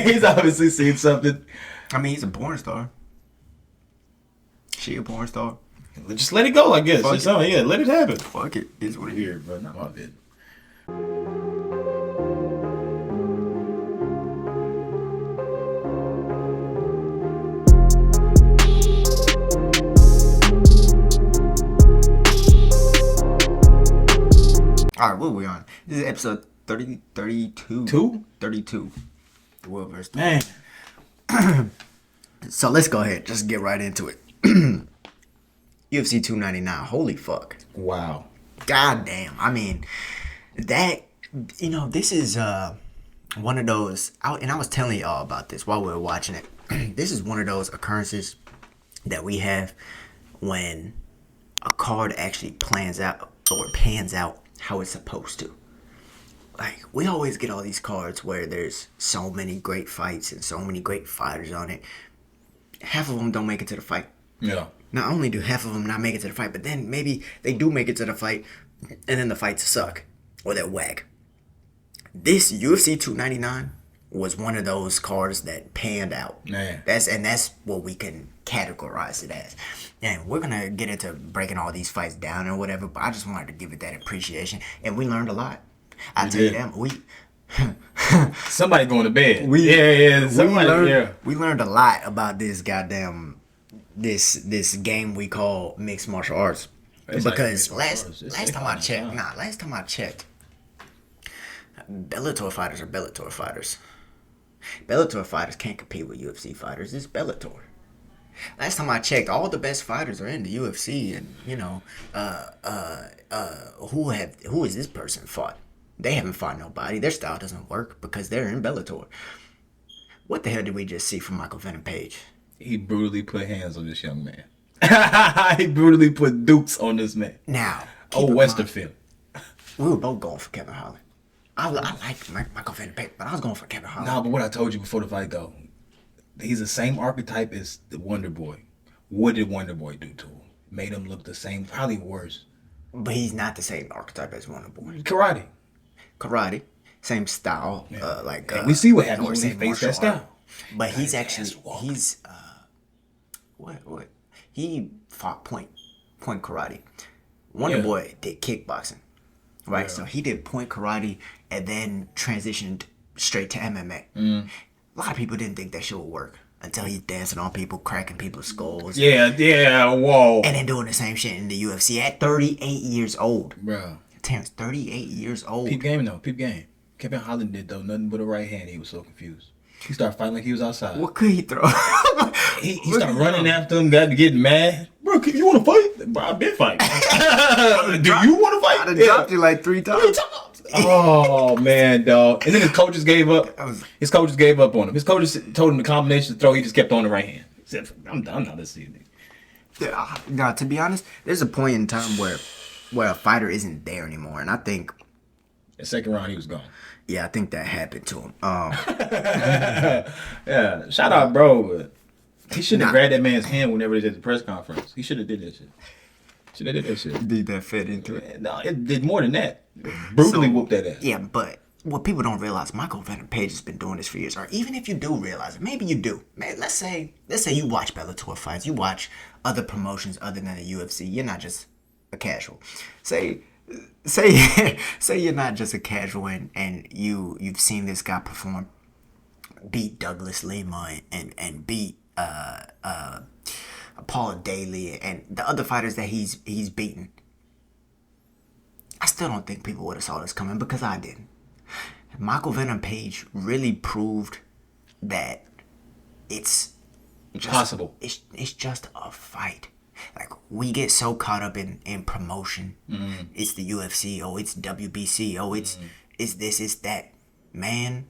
He's obviously seen something. I mean, he's a porn star. She a porn star. Just let it go, I guess. Let it happen. Fuck it. It's what it is. Weird, bro. Not my bit. All right, what are we on? This is episode 32. 32. The World vs. Man. So let's go ahead. Just get right into it. UFC 299. Holy fuck. Wow. God damn. I mean, that, this is one of those, and I was telling y'all about this while we were watching it. This is one of those occurrences that we have when a card actually pans out how it's supposed to. Like, we always get all these cards where there's so many great fights and so many great fighters on it. Half of them don't make it to the fight. Yeah. Not only do half of them not make it to the fight, but then maybe they do make it to the fight, and then the fights suck, or they're whack. This UFC 299 was one of those cards that panned out. Man. That's what we can categorize it as. And we're going to get into breaking all these fights down or whatever, but I just wanted to give it that appreciation. And we learned a lot. I tell you that, somebody going to bed. We learned a lot about this goddamn this game we call mixed martial arts. It's because like last time I checked, Bellator fighters are Bellator fighters. Bellator fighters can't compete with UFC fighters. It's Bellator. Last time I checked, all the best fighters are in the UFC, and who has this person fought? They haven't fought nobody. Their style doesn't work because they're in Bellator. What the hell did we just see from Michael Venom Page? He brutally put hands on this young man. He brutally put dukes on this man. Now, Westerfield. We were both going for Kevin Holland. I like Michael Venom Page, but I was going for Kevin Holland. Nah, but what I told you before the fight, though, he's the same archetype as the Wonder Boy. What did Wonder Boy do to him? Made him look the same, probably worse. But he's not the same archetype as Wonder Boy. Karate. Same style. Yeah. We see what happens when he faced that style. But he's what? He fought point karate. Wonder Boy did kickboxing. Right? Yeah. So he did point karate and then transitioned straight to MMA. A lot of people didn't think that shit would work until he's dancing on people, cracking people's skulls. Yeah, whoa. And then doing the same shit in the UFC at 38 years old. Bro. Terrence, 38 years old. Peep game. Kevin Holland did, though, nothing but a right hand. He was so confused. He started fighting like he was outside. What could he throw? he started running after him, got to get mad. Bro, you want to fight? Bro, I've been fighting. Do you want to fight? I dropped you like 3 times. Oh, man, dog. And then his coaches gave up. His coaches gave up on him. His coaches told him the combination to throw. He just kept on the right hand. He said, I'm not this evening. Now, to be honest, there's a point in time where a fighter isn't there anymore. And I think... The second round, he was gone. Yeah, I think that happened to him. Yeah, shout out, bro. He shouldn't have grabbed that man's hand whenever he did the press conference. He should have did that shit. Did that fit into it? No, it did more than that. Brutally whooped that ass. Yeah, but what people don't realize, Michael Venom Page has been doing this for years. Or even if you do realize it, maybe you do. Man, let's say you watch Bellator fights, you watch other promotions other than the UFC. You're not just a casual. Say you're not just a casual and you've seen this guy perform, beat Douglas Lima and beat Paul Daly and the other fighters that he's beaten. I still don't think people would have saw this coming because I didn't. Michael Venom Page really proved that it's possible. It's just a fight. Like, we get so caught up in promotion. It's the UFC. Oh, it's WBC. Oh, it's this, it's that. Man,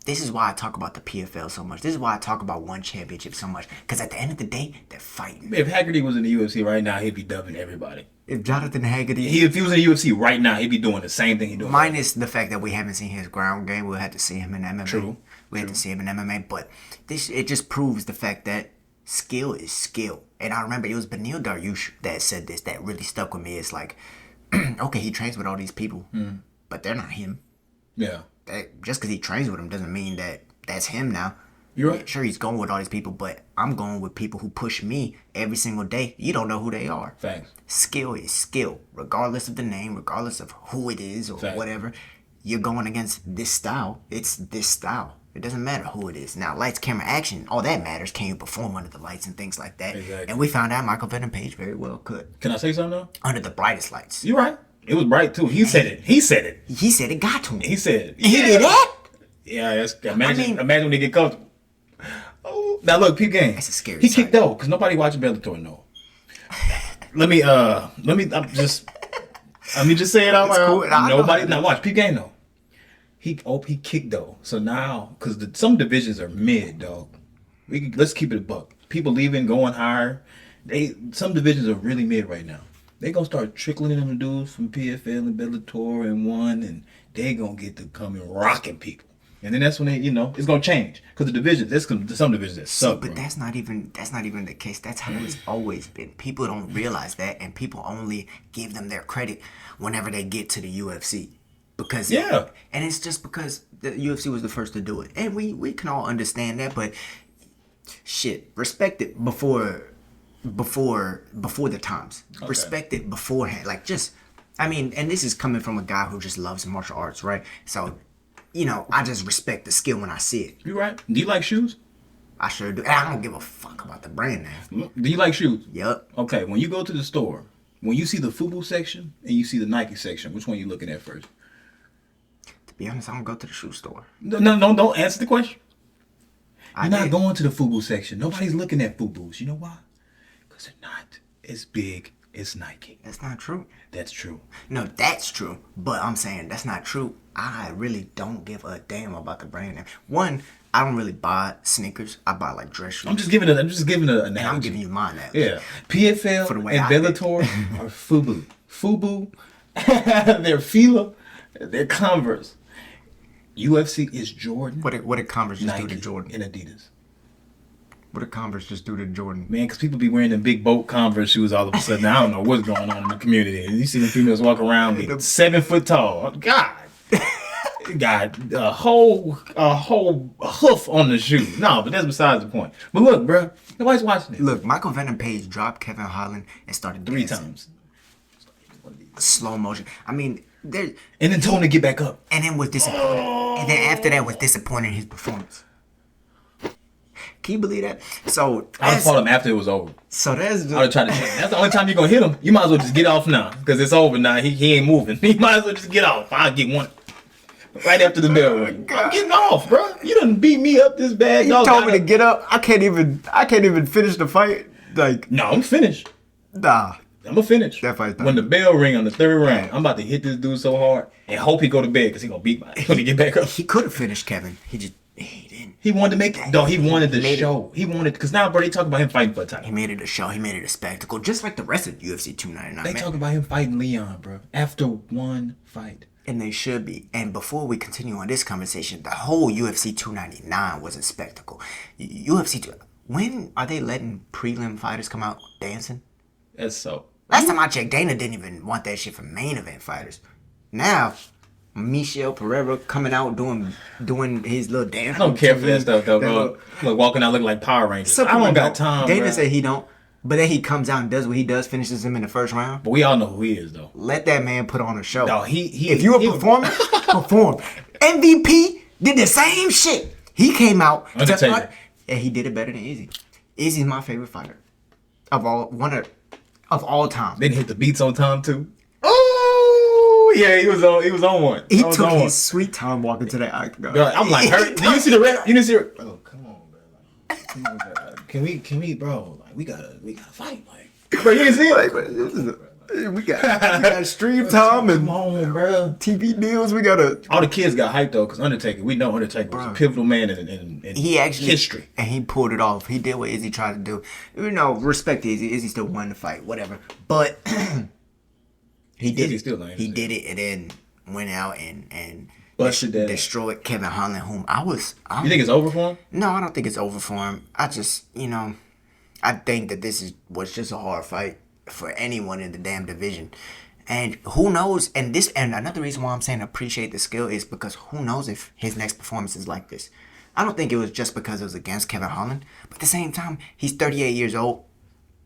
this is why I talk about the PFL so much. This is why I talk about one championship so much. Because at the end of the day, they're fighting. If Haggerty was in the UFC right now, he'd be dubbing everybody. If Jonathan Haggerty... If he was in the UFC right now, he'd be doing the same thing he's doing. Minus the fact that we haven't seen his ground game. We'll have to see him in MMA. True. We have to see him in MMA. But it just proves the fact that skill is skill. And I remember it was Benil Dariush that said this that really stuck with me. It's like, okay, he trains with all these people, but they're not him. Yeah. just because he trains with him doesn't mean that that's him now. You're right. Sure, he's going with all these people, but I'm going with people who push me every single day. You don't know who they are. Thanks. Skill is skill, regardless of the name, regardless of who it is or whatever. You're going against this style. It's this style. It doesn't matter who it is. Now, lights, camera, action, all that matters. Can you perform under the lights and things like that? Exactly. And we found out Michael Venom Page very well could. Can I say something though? Under the brightest lights. You're right. It was bright too. He said it. He said it. He said it got to him. He said it. He did that? Yeah, imagine when they get comfortable. Oh, now look, peep game. That's a scary He sight. kicked though, because nobody watching Bellator no. Let me just say it out loud. Cool. Nobody now watch peep game though. He kicked though. So now, because some divisions are mid, dog. Let's keep it a buck. People leaving, going higher. Some divisions are really mid right now. They gonna start trickling in them dudes from PFL and Bellator and one, and they gonna get to come and rocking people. And then that's when it's gonna change because the divisions. There's some divisions that suck. But that's not even the case. That's how it's always been. People don't realize that, and people only give them their credit whenever they get to the UFC. Because and it's just because the UFC was the first to do it, and we can all understand that. But shit, respect it before the times. Okay. Respect it beforehand. Like and this is coming from a guy who just loves martial arts, right? So, I just respect the skill when I see it. You right? Do you like shoes? I sure do. And I don't give a fuck about the brand name. Do you like shoes? Yep. Okay, when you go to the store, when you see the FUBU section and you see the Nike section, which one are you looking at first? To be honest, I don't go to the shoe store. No, don't answer the question. You're not going to the FUBU section. Nobody's looking at FUBUs. You know why? Because they're not as big as Nike. That's not true. That's true. No, that's true. But I'm saying that's not true. I really don't give a damn about the brand name. One, I don't really buy sneakers. I buy like dress shoes. I'm just giving an analogy. And I'm giving you my analogy. Yeah. PFL and Bellator are FUBU. FUBU, they're Fila, they're Converse. UFC is Jordan. What did Converse just Nike do to Jordan? and Adidas. What did Converse just do to Jordan? Man, because people be wearing them big boat Converse shoes all of a sudden. I don't know what's going on in the community. You see them females walk around be 7 foot tall. God. Got a whole hoof on the shoe. No, but that's besides the point. But look, bro, nobody's watching it. Look, Michael Venom Page dropped Kevin Holland and started 3 dancing. times. Slow motion. I mean, there. And then told him to get back up. And then was disappointed. And then after that was disappointed in his performance. Can you believe that? So I would fought him after it was over. So that's I would try to. That's the only time you're gonna hit him. You might as well just get off now because it's over now. He ain't moving. He might as well just get off. I'll get one right after the bell ring. I'm getting off, bro. You done beat me up this bad. You told me to get up. I can't even finish the fight. Like no, I'm finished. Nah. I'm gonna finish. That fight's done. When the bell ring on the 3rd round, I'm about to hit this dude so hard and hope he go to bed because he gonna beat me when he get back up. He could have finished Kevin. He didn't. He wanted to make it. No, he wanted the show. He wanted because now, bro, they talk about him fighting for a title. He made it a show. He made it a spectacle, just like the rest of UFC 299. They talk about him fighting Leon, bro, after one fight. And they should be. And before we continue on this conversation, the whole UFC 299 was a spectacle. When are they letting prelim fighters come out dancing? That's so. Last time I checked, Dana didn't even want that shit for main event fighters. Now, Michel Pereira coming out doing his little dance. I don't care for that stuff though. Look, walking out looking like Power Rangers. I don't got time. Dana said he don't, but then he comes out and does what he does, finishes him in the 1st round. But we all know who he is though. Let that man put on a show. No, if you a performer, perform. MVP did the same shit. He came out Undertaker. And he did it better than Izzy. Izzy's my favorite fighter of all time. Then he hit the beats on time too. Oh yeah, he was on one. He took his sweet time walking to that octagon. Bro, I'm like, hurt. Do you see the rep? You didn't see the oh, come on, bro. Like, come on, bro. Can we, bro? Like, we gotta fight, like. Bro, you didn't see it. We got stream time and come on, bro. TV deals. We gotta. All the kids got hyped though, cause Undertaker. We know Undertaker was a pivotal man in he actually history, and he pulled it off. He did what Izzy tried to do. Respect Izzy. Izzy still won the fight, whatever. But he did it. He did it, and then went out and destroyed Kevin Holland, whom you think it's over for him? No, I don't think it's over for him. I just, I think that was just a hard fight for anyone in the damn division. And who knows? And another reason why I'm saying appreciate the skill is because who knows if his next performance is like this. I don't think it was just because it was against Kevin Holland, but at the same time, he's 38 years old.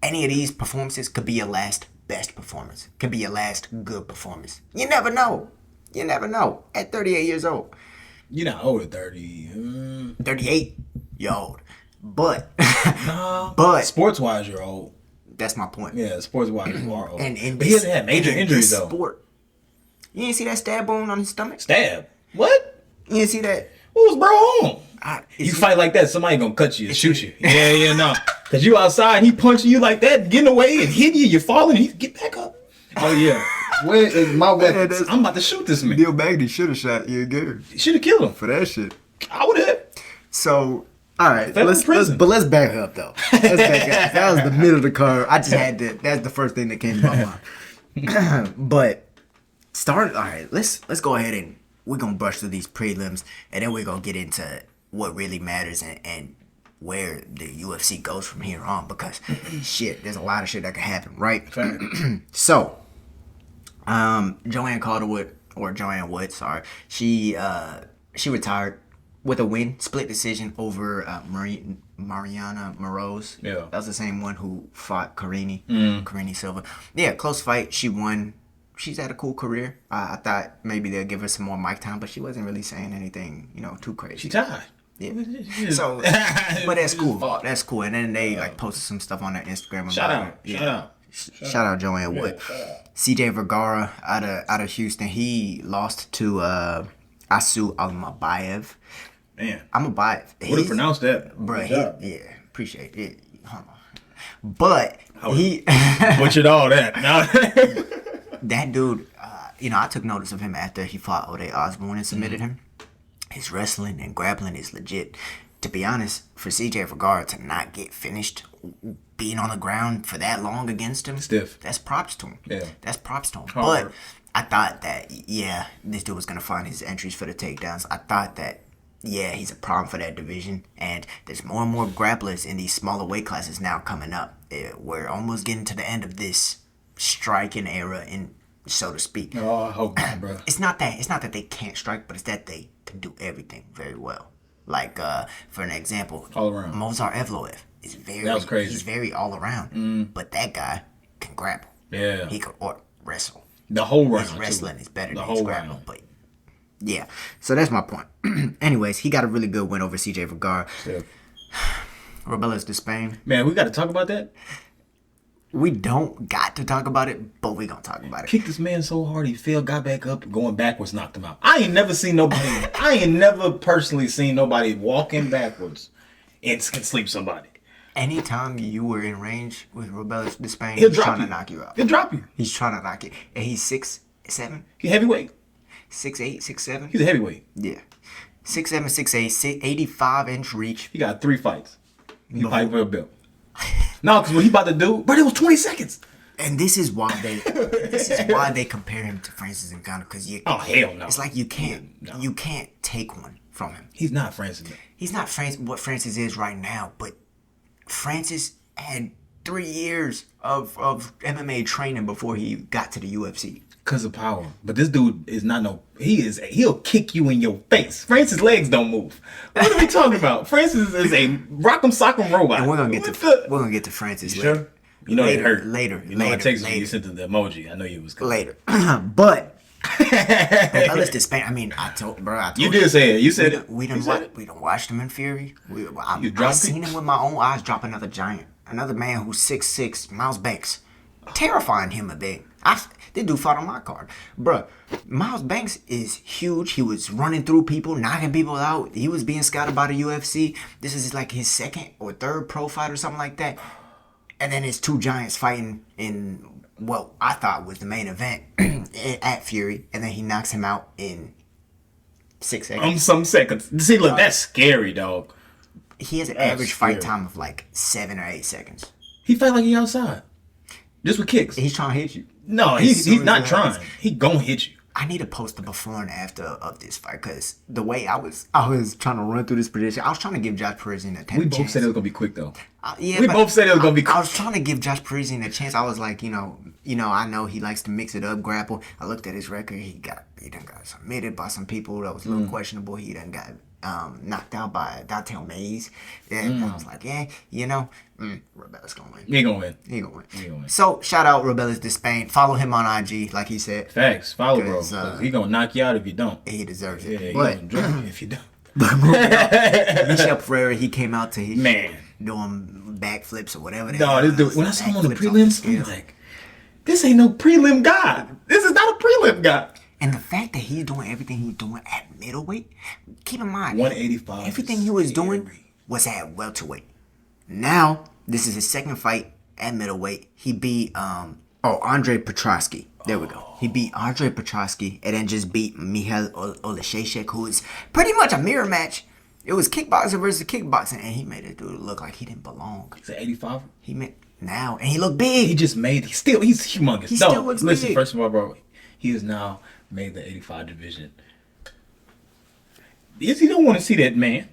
Any of these performances could be your last best performance. Could be your last good performance. You never know. You never know. At 38 years old. You're not old at 30. 38, you're old. But, No. but Sports-wise, you're old. That's my point. Yeah, sports-wise, you are old. And but he hasn't had major injuries, though. Sport, you didn't see that stab wound on his stomach? Stab? What? You didn't see that? What was bro on? You fight like that, somebody gonna cut you and shoot you. Yeah, no. Because you outside, he punching you like that, getting away and hitting you, you're falling, and he get back up. Oh, yeah. Where is my weapon? I'm about to shoot this man. Neil Magny should have shot you again. Should have killed him. For that shit. I would have. So, all right. Let's back up, though. Let's back up. That was the middle of the card. I just had to, that's the first thing that came to my mind. But, all right, let's go ahead and we're going to brush through these prelims, and then we're going to get into what really matters and where the UFC goes from here on, because shit, there's a lot of shit that can happen, right? So, Joanne Wood, sorry, she retired with a win, split decision over Mariana Moroz. Yeah, that was the same one who fought Karine Silva. Yeah, close fight. She won. She's had a cool career. I thought maybe they'll give her some more mic time, but she wasn't really saying anything, too crazy. She tied. Yeah. So, but that's cool. That's cool. And then they posted some stuff on their Instagram. Shout out Joanne Wood. CJ Vergara out of Houston. He lost to Asu Almabayev. Man, Almabayev. Would have pronounced that, bro. Appreciate it. Hold on. But he butchered all that. That dude, I took notice of him after he fought Ode Osborne and submitted him. His wrestling and grappling is legit. To be honest, for CJ Vergara to not get finished being on the ground for that long against him, stiff. That's props to him. Yeah. That's props to him. Hard. But I thought that, this dude was going to find his entries for the takedowns. I thought that, he's a problem for that division. And there's more and more grapplers in these smaller weight classes now coming up. We're almost getting to the end of this striking era, so to speak. Oh, I hope not, bro. It's not that they can't strike, but it's that they can do everything very well. Like, for an example, all around. Mozart Evloev is that was crazy. He's very all around, but that guy can grapple. Yeah, he can wrestle. The whole round. His wrestling is better the than whole his grappling, round. but yeah. So that's my point. Anyways, he got a really good win over CJ Vergara. Yeah. Robelis Despaigne. Man, we got to talk about that. We don't got to talk about it, but we gonna talk about it. Kicked this man so hard he fell, got back up, going backwards, knocked him out. I ain't never personally seen nobody walking backwards and can sleep somebody. Anytime you were in range with Robelis Despaigne, he's trying to knock you out. He'll drop you. He's trying to knock you. And he's 6'7". He's heavyweight. 6'8", 6'7". He's a heavyweight. Yeah. 6'7", 6'8", 85-inch reach. He got 3 fights. He fight for a belt. No, because what he about to do, but it was 20 seconds. And this is why they compare him to Francis Ngannou, because hell no. It's like you can't take one from him. He's not Francis. He's not what Francis is right now, but Francis had 3 years of MMA training before he got to the UFC. Because of power. But this dude is not he'll kick you in your face. Francis' legs don't move. What are we talking about? Francis is a rock'em sock'em robot. And we're gonna get to Francis later. Sure? You know it hurt. Later. I texted you sent the emoji. I know you was good. Later. But Robelis Despaigne, I told you did say it. You said it. We done watched him in Fury. I seen him with my own eyes drop another giant. Another man who's 6'6", Miles Banks. Terrifying him a bit. This dude fought on my card. Bruh, Miles Banks is huge. He was running through people, knocking people out. He was being scouted by the UFC. This is like his 2nd or 3rd pro fight or something like that. And then it's 2 giants fighting in what I thought was the main event at Fury. And then he knocks him out in 6 seconds. Some seconds. See, look, that's scary, dog. He has an average fight time of like 7 or 8 seconds. He fight like he outside. Just with kicks. He's trying to hit you. No, he's not trying. He gonna hit you. I need to post the before and after of this fight, because the way I was trying to run through this prediction, I was trying to give Josh Parisian a chance. We both said it was gonna be quick though. We both said it was gonna be quick. I was trying to give Josh Parisian a chance. I was like, You know, I know he likes to mix it up, grapple. I looked at his record. He done got submitted by some people that was a little questionable. He done got knocked out by Dante Mays. And I was like, yeah, you know, Robelis gonna win. He gonna win. He gonna win. He gonna win. So shout out Robelis Despaigne. Follow him on IG, like he said. Facts. Follow, bro. He gonna knock you out if you don't. He deserves it. Yeah, he But gonna drop you if you don't. Michel Pereira, he came out to Man. doing backflips or whatever. No, this dude, when I saw him on the Backflips off prelims, scale. I'm like, this ain't no prelim guy. This is not a prelim guy. And the fact that he's doing everything he's doing at middleweight, keep in mind, 185. everything he was doing was at welterweight. Now, this is his second fight at middleweight. He beat Andre Petrosky. There we go. He beat Andre Petrosky and then just beat Michal Oleszejczyk, who is pretty much a mirror match. It was kickboxer versus kickboxing, and he made it dude look like he didn't belong. He's at 85. He made now, and he looked big. He just made. He's humongous. He still looks listen. big. First of all, bro, he has now made the 85 division. Izzy don't want to see that man.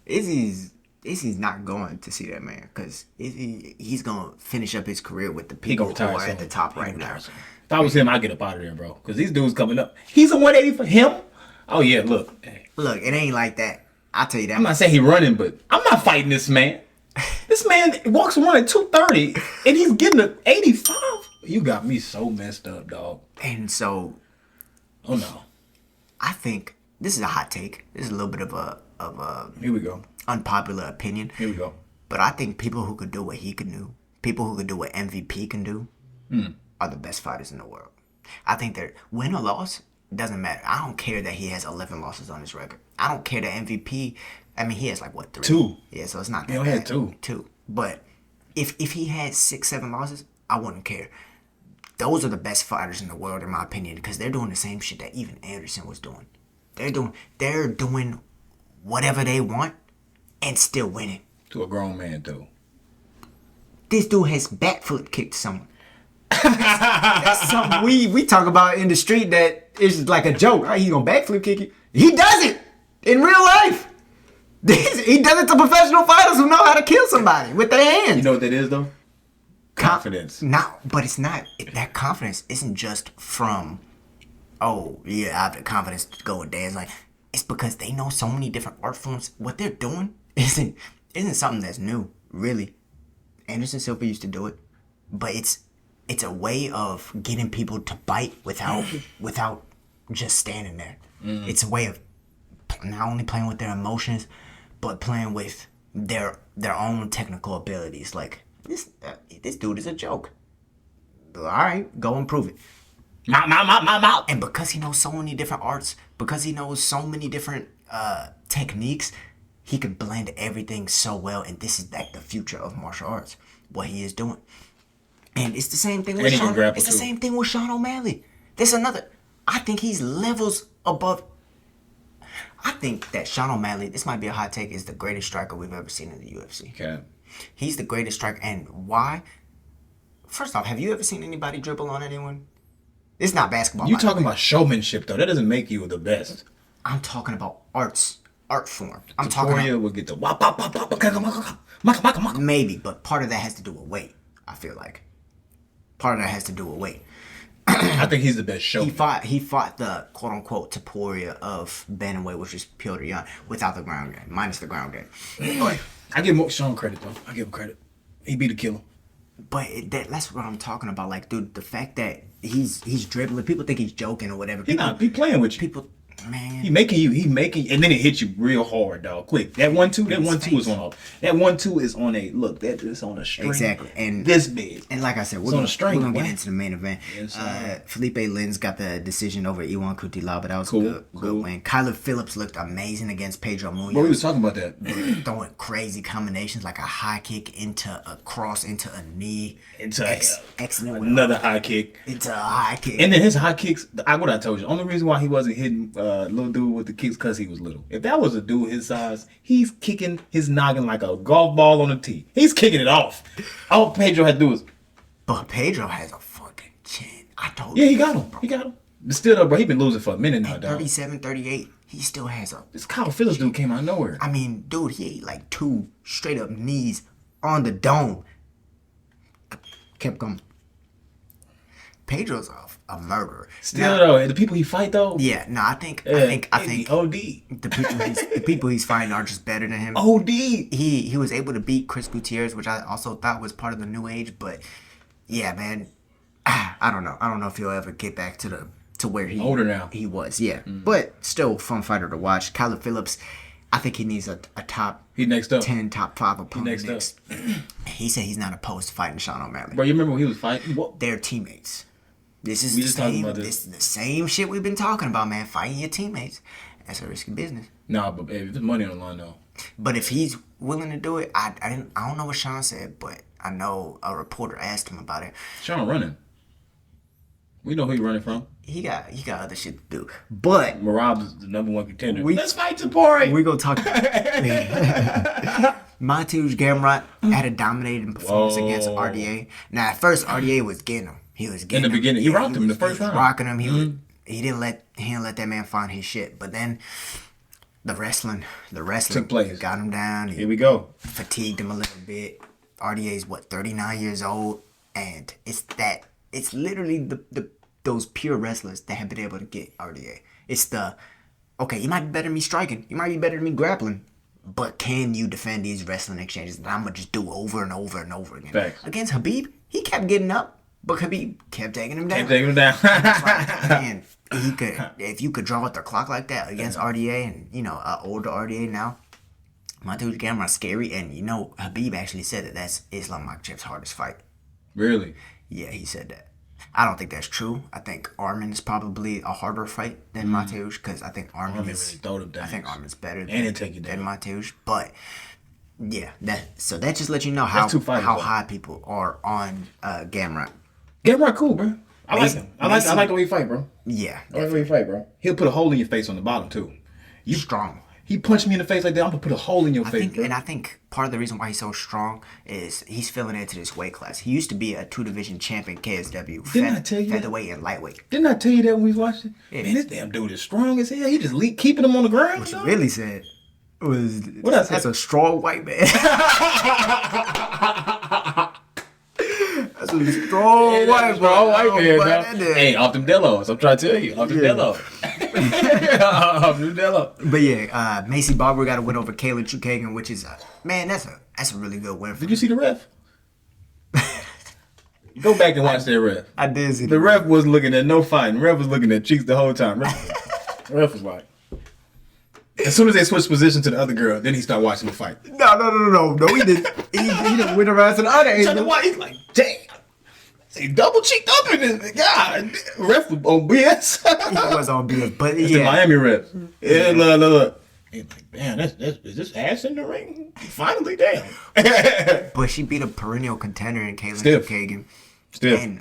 Izzy's not going to see that man because he's gonna finish up his career with the He people gonna who retire are at the soon. top He right gonna now. retire soon. If I was him, I'd get up out of there, bro. Because these dudes coming up. He's a 180 for him. Oh yeah, look. Hey, Look, it ain't like that. I'll tell you that. I'm not saying he running, but I'm not fighting this man. This man walks around at 230 and he's getting an 85. You got me so messed up, dog. And so Oh no. I think this is a hot take. This is a little bit of a Here we go. unpopular opinion. Here we go. But I think people who could do what he can do, people who could do what MVP can do, are the best fighters in the world. I think that win or loss doesn't matter. I don't care that he has 11 losses on his record. I don't care that MVP. I mean, he has like what 3? 2. Yeah, so it's not that He only bad. had 2. 2. But if he had 6, 7 losses, I wouldn't care. Those are the best fighters in the world, in my opinion, because they're doing the same shit that even Anderson was doing. They're doing whatever they want and still winning. To a grown man, too. This dude has backflip kicked someone. That's something we talk about in the street that is like a joke. Right? He gonna backflip kick you. He does it in real life. He does it to professional fighters who know how to kill somebody with their hands. You know what that is, though? Confidence. No, but it's not. That confidence isn't just from, oh, yeah, I have the confidence to go and dance. Like, it's because they know so many different art forms. What they're doing isn't something that's new, really. Anderson Silva used to do it, but it's a way of getting people to bite without just standing there. It's a way of not only playing with their emotions, but playing with their own technical abilities. Like, this dude is a joke. All right, go and prove it. Mouth. And because he knows so many different arts, because he knows so many different techniques, he can blend everything so well. And this is like the future of martial arts, what he is doing. And it's the same thing with And he can Sean. grapple It's the too. same thing with Sean O'Malley. There's another. I think he's levels above. I think that Sean O'Malley, this might be a hot take, is the greatest striker we've ever seen in the UFC. Okay. He's the greatest striker. And why? First off, have you ever seen anybody dribble on anyone? It's not basketball. You by the talking way. about showmanship, though. That doesn't make you the best. I'm talking about art form. I'm talking Poirier about will get the wop, wop, wop, wop, maka. maybe, but part of that has to do with weight. I feel like part of that has to do with weight. I think he's the best He showman. fought the quote unquote Taporia of bantamweight, which is Petr Yan, without the ground game, minus the ground game. I give Sean credit, though. I give him credit. He beat a killer. But that's what I'm talking about. Like, dude, the fact that he's dribbling, people think he's joking or whatever. He not. He playing with you. People, man. He making, and then it hits you real hard, dog. Quick. That 1-2 is on a. That 1-2 is on a. Look, that is on a string. Exactly, and this big. And like I said, we're on gonna, a string, we're gonna boy. get into the main event. Yes, sir. Felipe Lins got the decision over Iwan Kutila, but that was Cool, a good cool. win. Kyler Phillips looked amazing against Pedro Munhoz. Bro, we was talking about that. Throwing crazy combinations like a high kick into a cross into a knee. Into Excellent with another high kick. into a high kick. And then his high kicks, what I told you, only reason why he wasn't hitting little dude with the kicks because he was little. If that was a dude his size, he's kicking his noggin like a golf ball on a tee. He's kicking it off. All Pedro had to do was, But Pedro has a fucking chin. I told yeah, you. he got him. He got him. But still, though, bro, he been losing for a minute now, At dog. 37, 38, he still has a. This Kyle Phillips dude came out of nowhere. I mean, dude, he ate like 2 straight up knees on the dome. Kept going. Pedro's a murderer. Still though, the people he fight though. Yeah, no, I think OD. the people he's fighting are just better than him. OD. He was able to beat Chris Gutierrez, which I also thought was part of the new age. But yeah, man, I don't know. I don't know if he'll ever get back to where he older now. He was, yeah, but still fun fighter to watch. Kyler Phillips, I think he needs a top. He next up. 10, top 5 opponent. He next up. He said he's not opposed to fighting Sean O'Malley. Bro, you remember when he was fighting? What? They're teammates. This is We the just talking same. about This is the same shit we've been talking about, man. Fighting your teammates. That's a risky business. Nah, but if there's money on the line though. But if he's willing to do it, I don't know what Sean said, but I know a reporter asked him about it. Sean running. We know who he running from. He got other shit to do. But Marab is the number 1 contender. Let's fight Poirier. We gonna talk. Mateusz Gamrot had a dominating performance against RDA. Now at first RDA was getting him. He was getting in the beginning. He rocked him in the first first round. Rocking him. He didn't let that man find his shit. But then the wrestling took place. Got him down. Here we go. Fatigued him a little bit. RDA's 39 years old, and it's literally those pure wrestlers that have been able to get RDA. It's okay, you might be better than me striking. You might be better than me grappling. But can you defend these wrestling exchanges that I'm going to just do over and over and over again? Facts. Against Khabib, he kept getting up, but Khabib kept taking him down. Man, if you could draw out the clock like that against RDA and, an older RDA now, Mateusz Gamrot's scary. And, Khabib actually said that that's Islam Makhachev's hardest fight. Really? Yeah, he said that. I don't think that's true. I think Armin is probably a harder fight than Mateusz because I think Armin is. Really throw them down. I think Armin's better than Mateusz. But yeah, that just lets you know how high people are on Gamrot. Gamrot cool, bro. I like him. I like the way he fight, bro. Yeah, I like the way he fight, bro. He'll put a hole in your face on the bottom too. You strong. He punched me in the face like that. I'm gonna put a hole in your face, bro. And I think part of the reason why he's so strong is he's filling into this weight class. He used to be a 2-division champion KSW. Didn't I tell you featherweight and lightweight. Didn't I tell you that when we watched it? Yeah. Man, this damn dude is strong as hell. He just keeping him on the ground. What you really said was that's a strong white man. That's a strong white man. Hey, off them Dellos. I'm trying to tell you, off them Dellos. But yeah, Macy Barber got a win over Kaylin Chukagan, which is that's a really good win. Did you see the ref? Go back and watch that ref. I did see the ref was looking at no fighting. The ref was looking at cheeks the whole time. Ref was like, as soon as they switched position to the other girl, then he started watching the fight. No, he didn't. He didn't win around to the other end. He's like, damn. He double cheeked up in this. God, ref was on BS. He was on BS, but it's the Miami ref. Yeah, look. He's like, damn, is this ass in the ring? Finally, damn. But she beat a perennial contender in Kaylin Chukagan. And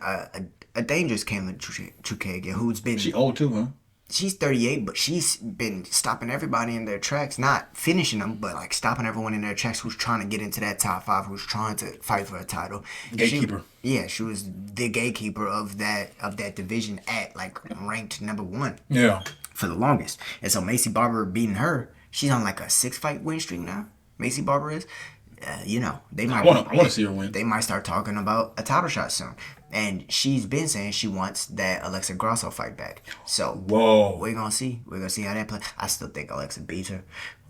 a dangerous Kaylin Chukagan who's been... She old too, huh? She's 38, but she's been stopping everybody in their tracks. Not finishing them, but like stopping everyone in their tracks who's trying to get into that top 5, who's trying to fight for a title. Gatekeeper. She was the gatekeeper of that division at like ranked number 1. Yeah. For the longest. And so Macy Barber beating her, she's on like a 6-fight win streak now. Macy Barber is. They might. I want to see her win. They might start talking about a title shot soon. And she's been saying she wants that Alexa Grasso fight back. So we're gonna see. We're gonna see how that plays. I still think Alexa beats her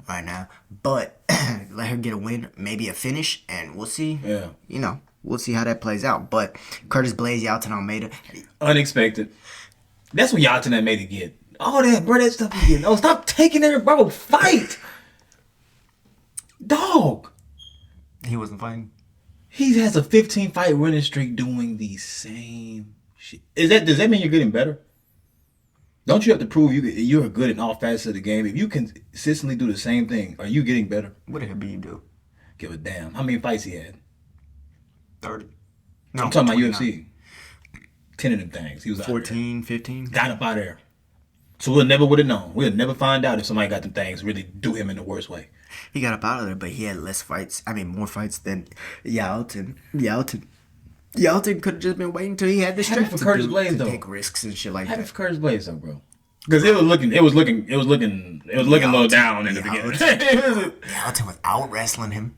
right now, but let her get a win, maybe a finish, and we'll see. Yeah. We'll see how that plays out. But Curtis Blaydes, Jailton Almeida, unexpected. That's what Jailton Almeida get. All that, bro. That stuff he getting. Oh, stop taking her, bro. Fight, dog. He wasn't fighting. He has a 15-fight winning streak doing the same shit. Does that mean you're getting better? Don't you have to prove you're good in all facets of the game? If you consistently do the same thing, are you getting better? What did Khabib do? Give a damn. How many fights he had? 30. No, I'm talking 29. About UFC. 10 of them things. He was 14, 15. Got up out there. So we'll never would have known. We'll never find out if somebody got them things really do him in the worst way. He got up out of there, but he had less fights. I mean, more fights than Jailton. Jailton could have just been waiting until he had the strength for Curtis Blaydes, though. Take risks and shit like that. Happy for Curtis Blaydes, though, bro. Because it was looking a little down in the beginning. Jailton was out wrestling him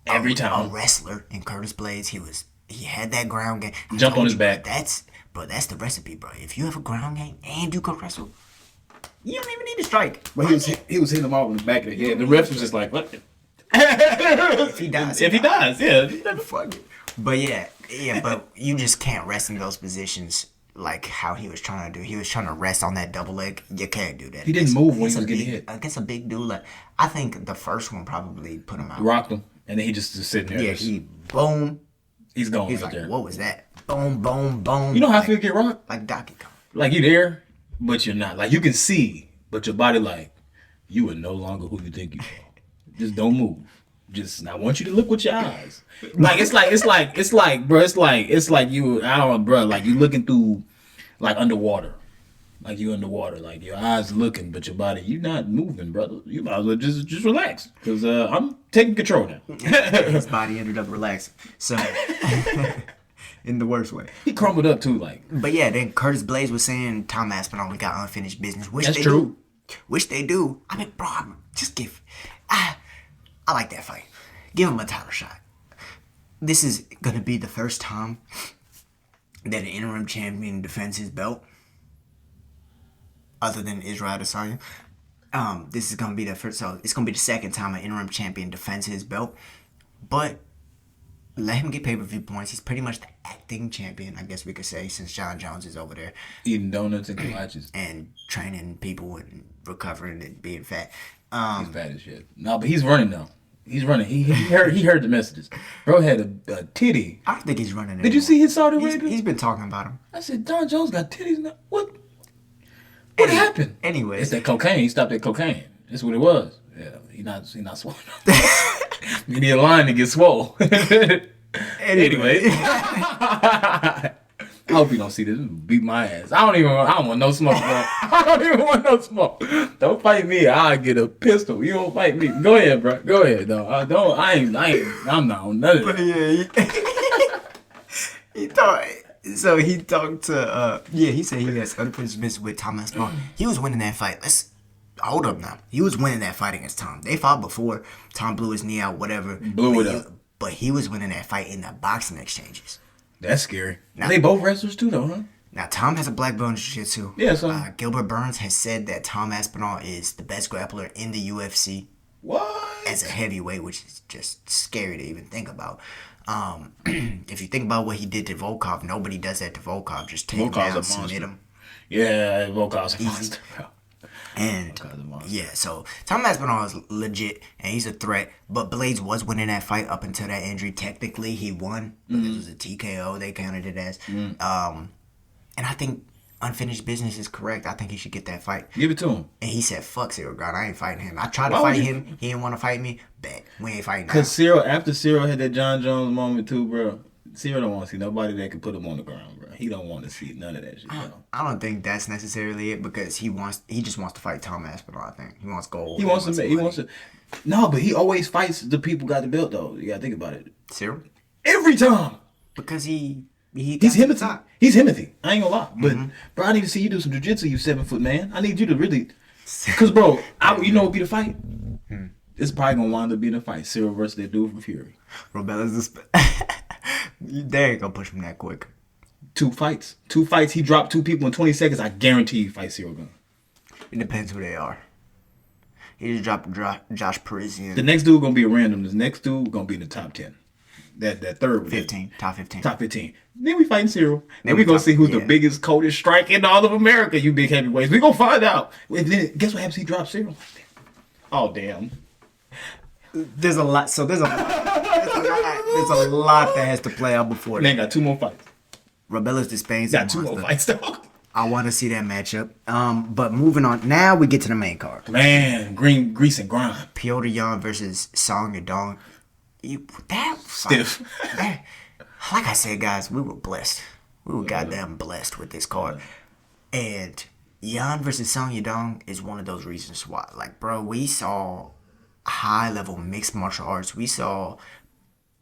every time. A wrestler in Curtis Blaydes, he was He had that ground game. Jumped on his back. That's the recipe, bro. If you have a ground game and you can wrestle, you don't even need to strike. But he was hitting them all in the back of the head. The ref was just like, what? If he dies, yeah. Fuck it. But but you just can't rest in those positions like how he was trying to do. He was trying to rest on that double leg. You can't do that. He didn't move when he was getting hit. I guess a big dude. Like, I think the first one probably put him out. Rocked him, and then he just sitting there. Yeah, he boom. He's gone. He's right like, there. what was that? Boom, boom, boom. You know how I feel get rocked? Like Donkey Kong. Like you there, but you're not. Like you can see, but your body like, you are no longer who you think you are. Just don't move. Just I want you to look with your eyes. Like it's like bro, it's like you I don't know, bro, like you looking through like underwater. Like you underwater, like your eyes looking, but your body, you not moving, brother. You might as well just relax, cause I'm taking control now. His body ended up relaxing, so in the worst way. He crumbled up too, like. But yeah, then Curtis Blaydes was saying Tom Aspinall got unfinished business, which That's they true. do. Which they do. I mean, bro, just give. I like that fight. Give him a title shot. This is gonna be the first time that an interim champion defends his belt, other than Israel Adesanya. This is gonna be the first. So it's gonna be the second time an interim champion defends his belt, but let him get pay-per-view points. He's pretty much the acting champion, I guess we could say, since John Jones is over there Eating donuts and kolaches. and training people and recovering and being fat. He's fat as shit. No, but he's running now. He's running. He heard the messages. Bro had a titty. I don't think he's running. Did you see his Saudi Arabia? He's been talking about him. I said, John Jones got titties now. What happened? Anyways. It's that cocaine. He stopped that cocaine. That's what it was. Yeah, he not swole. You need a line to get swole. Anyway. I hope you don't see this. Beat my ass. I don't want no smoke, bro. I don't even want no smoke. Don't fight me. I'll get a pistol. You don't fight me. Go ahead, bro. Go ahead, though. I'm not on none of that. Yeah, he talked to, he said he has unfinished business with Tom Aspinall. He was winning that fight. Let's hold up now. He was winning that fight against Tom. They fought before. Tom blew his knee out, whatever. Blew it up. But he was winning that fight in the boxing exchanges. That's scary. Now, they both wrestlers too, though, huh? Now, Tom has a black belt in jiu-jitsu. Yeah, so. Gilbert Burns has said that Tom Aspinall is the best grappler in the UFC. What? As a heavyweight, which is just scary to even think about. If you think about what he did to Volkov, nobody does that to Volkov. Just take him down, submit him. Yeah, Volkov's a monster. And yeah, so Tom Aspinall is legit and he's a threat. But Blaydes was winning that fight up until that injury. Technically, he won because it was a TKO. They counted it as. And I think unfinished business is correct. I think he should get that fight. Give it to him. And he said, "Fuck Cyril Gane. I ain't fighting him. I tried to fight him. He didn't want to fight me. Bet we ain't fighting." Because after Cyril had that John Jones moment too, bro. Cyril don't want to see nobody that can put him on the ground, bro. He don't want to see none of that shit, bro. I don't think that's necessarily it because he just wants to fight Tom Aspinall. I think he wants gold. He wants to. No, but he always fights the people got the belt though. You gotta think about it. Cyril? Every time. Because he's Himothy. He's Himothy. I ain't gonna lie, but bro, I need to see you do some jiu-jitsu. You 7 foot man. I need you to really, cause bro, you know what be the fight? It's probably gonna wind up being a fight. Cyril versus that dude from Fury. Robelis. They ain't gonna push him that quick. 2 fights. He dropped 2 people in 20 seconds. I guarantee you fight Cyril Gane. It depends who they are. He just dropped Josh Parisian. The next dude gonna be a random. This next dude gonna be in the top 10. That third one. 15. Top 15. Top 15. Then we fighting Cyril. Then we gonna see who's the biggest, coldest strike in all of America, you big heavyweights. We gonna find out. And then guess what happens? He drops Cyril. Oh damn. There's a lot that has to play out before Man got 2 more fights. Robelis Despaigne Got 2 more fights though. I want to see that matchup. But moving on. Now we get to the main card. Man, grease and grime. Petr Yan versus Song Yadong. Stiff. Like I said, guys, we were blessed. We were goddamn blessed with this card. And Yan versus Song Yadong is one of those reasons why. Like, bro, we saw high-level mixed martial arts. We saw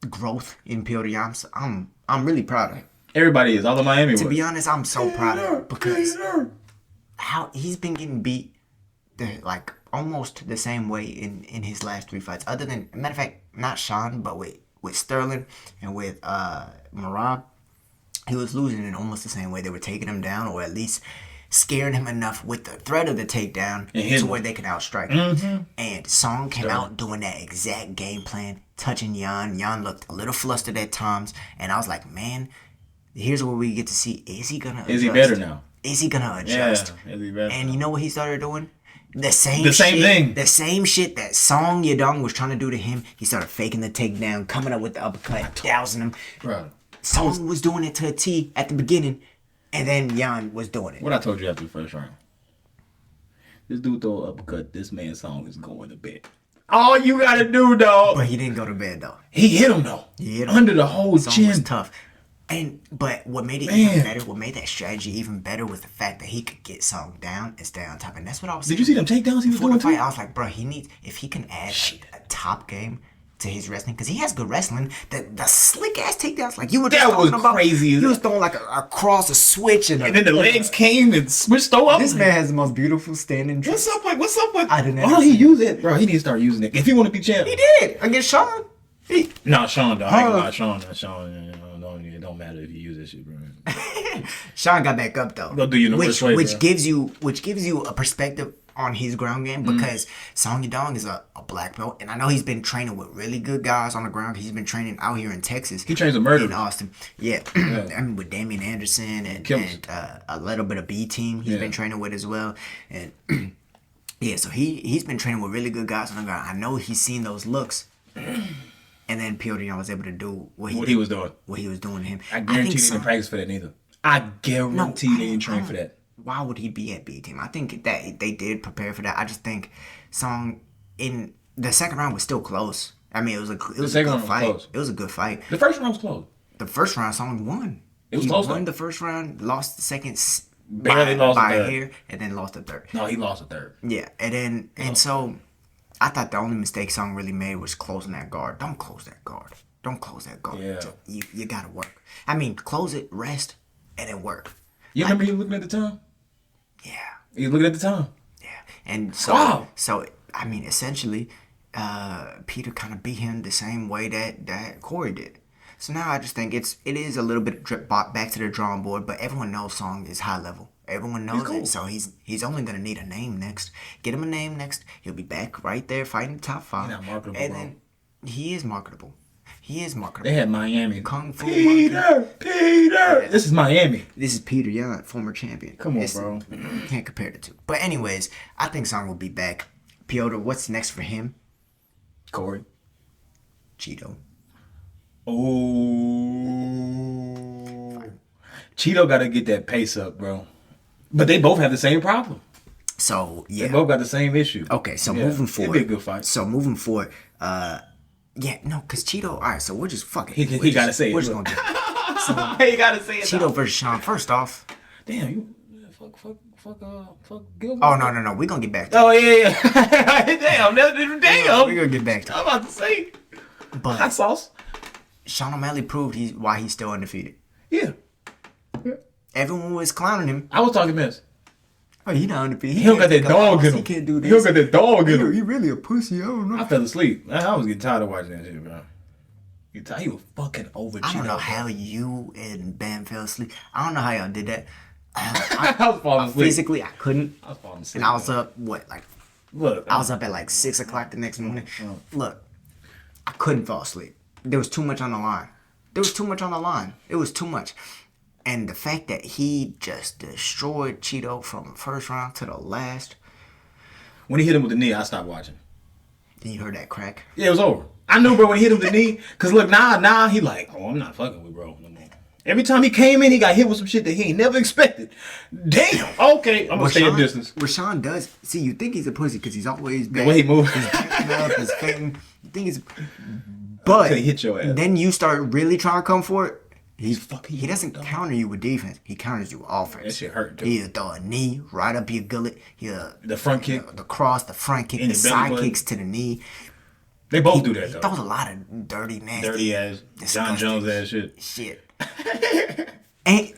growth in Petr Yan. So I'm really proud of him. Everybody is. All of Miami was. To be honest, I'm so proud of him because how he's been getting beat like almost the same way in his last 3 fights. Other than, matter of fact, not Sean, but with Sterling and with Marab, he was losing in almost the same way. They were taking him down, or at least scaring him enough with the threat of the takedown to where they could outstrike him. And Song came out doing that exact game plan, touching Yan. Yan looked a little flustered at times, and I was like, man, here's where we get to see, is he gonna adjust? Is he better now? Is he gonna adjust? Yeah, is he better and now? you know what he started doing? The same thing. The same shit that Song Yadong was trying to do to him. He started faking the takedown, coming up with the uppercut, dousing him. Bro, Song was doing it to a T at the beginning, and then Yan was doing it. What I told you after the first round. This dude throw an uppercut, this man's Song is going to bed. All you gotta do, dog. But he didn't go to bed, though. He hit him, though. He hit him. Under the whole Song chin. was tough. But what made it even better, what made that strategy even better was the fact that he could get Song down and stay on top. And that's what I was saying. Did you see them takedowns he was Before doing the fight, too? I was like, bro, he needs, if he can add a top game to his wrestling, because he has good wrestling. The slick ass takedowns, like you were just That talking was about, crazy. He was throwing like a cross, a switch, and then the legs came and switched up. This man has the most beautiful standing. What's up with? I didn't. Oh, he used it, bro. He need to start using it if he want to be champ. He did against Sean. No, Sean, dog. I ain't gonna lie, Sean. It don't matter if you use that shit, bro. Sean got back up though. Go do you in the worst way, which bro. gives you a perspective on his ground game, because Song Yadong is a black belt, and I know he's been training with really good guys on the ground. He's been training out here in Texas. He trains a murder in Austin. Yeah. I mean, with Damian Anderson and a little bit of B team he's been training with as well. And yeah, so he's been training with really good guys on the ground. I know he's seen those looks. And then Petr was able to do what he was doing. What he was doing to him. I guarantee he didn't practice for that neither. I guarantee he didn't train for that. Why would he be at B team? I think that they did prepare for that. I just think Song in the second round was still close. I mean, it was a good fight. It was a good fight. The first round was close. The first round, Song won. It was close. He won the first round, lost the second barely lost by the a third. hair, and then lost the third. No, he lost the third. Yeah, and so I thought the only mistake Song really made was closing that guard. Don't close that guard. Don't close that guard. Yeah. You gotta work. I mean, close it, rest, and then work. You remember you looking at the time? Yeah. You looking at the time? Yeah. And so I mean, essentially, Petr kind of beat him the same way that Corey did. So now I just think it is a little bit drip back to the drawing board, but everyone knows Song is high level. Everyone knows it, so he's only gonna need a name next. Get him a name next. He'll be back right there fighting the top 5. He's not marketable, and bro. then he is marketable. He is marketable. They had Miami. Kung Fu Petr. This is Miami. This is Petr Yan, former champion. Come on, bro. Can't compare the two. But anyways, I think Song will be back. Petr, what's next for him? Corey. Chito. Oh. Chito got to get that pace up, bro. But they both have the same problem. So, yeah. They both got the same issue. Okay, so moving forward. It'll be a good fight. So moving forward, because Chito, all right, so we're just fucking. He got to say it. We're just going to do it. So, he got to say it. Cheeto versus Sean. First off. Damn, you. Fuck Gilbert. Oh, no. We're going to get back to it. Oh, yeah. Damn. We're going to get back to it. I'm about to say. But hot sauce. Sean O'Malley proved why he's still undefeated. Yeah. Everyone was clowning him. I was talking mess. Oh, he not undefeated. He don't got that dog in him. He can't do this. He don't got that dog in him. He really a pussy. I don't know. I fell asleep. I was getting tired of watching that shit, bro. He was fucking over Chito. I don't know how you and Bam fell asleep. I don't know how y'all did that. I was falling asleep. Physically, I couldn't. I was falling asleep. And I was up, I was up at like 6 o'clock the next morning. Look, I couldn't fall asleep. There was too much on the line. It was too much. And the fact that he just destroyed Chito from the first round to the last. When he hit him with the knee, I stopped watching. Then you heard that crack? Yeah, it was over. I knew, bro, when he hit him with the knee. Because look, now he like, oh, I'm not fucking with bro no more. Every time he came in, he got hit with some shit that he ain't never expected. Damn. Okay, I'm going to stay a distance. Rashawn does. See, you think he's a pussy because he's always the way he moves. He's picking up, he's faking. You think he's... But he hit your ass. Then you start really trying to come for it. He doesn't counter you with defense. He counters you with offense. That shit hurt, too. He'll throw a knee right up your gullet. The front kick. The cross, the front kick, the side kicks to the knee. They both do that, though. He throws a lot of dirty, nasty. Dirty ass, John Jones ass shit. and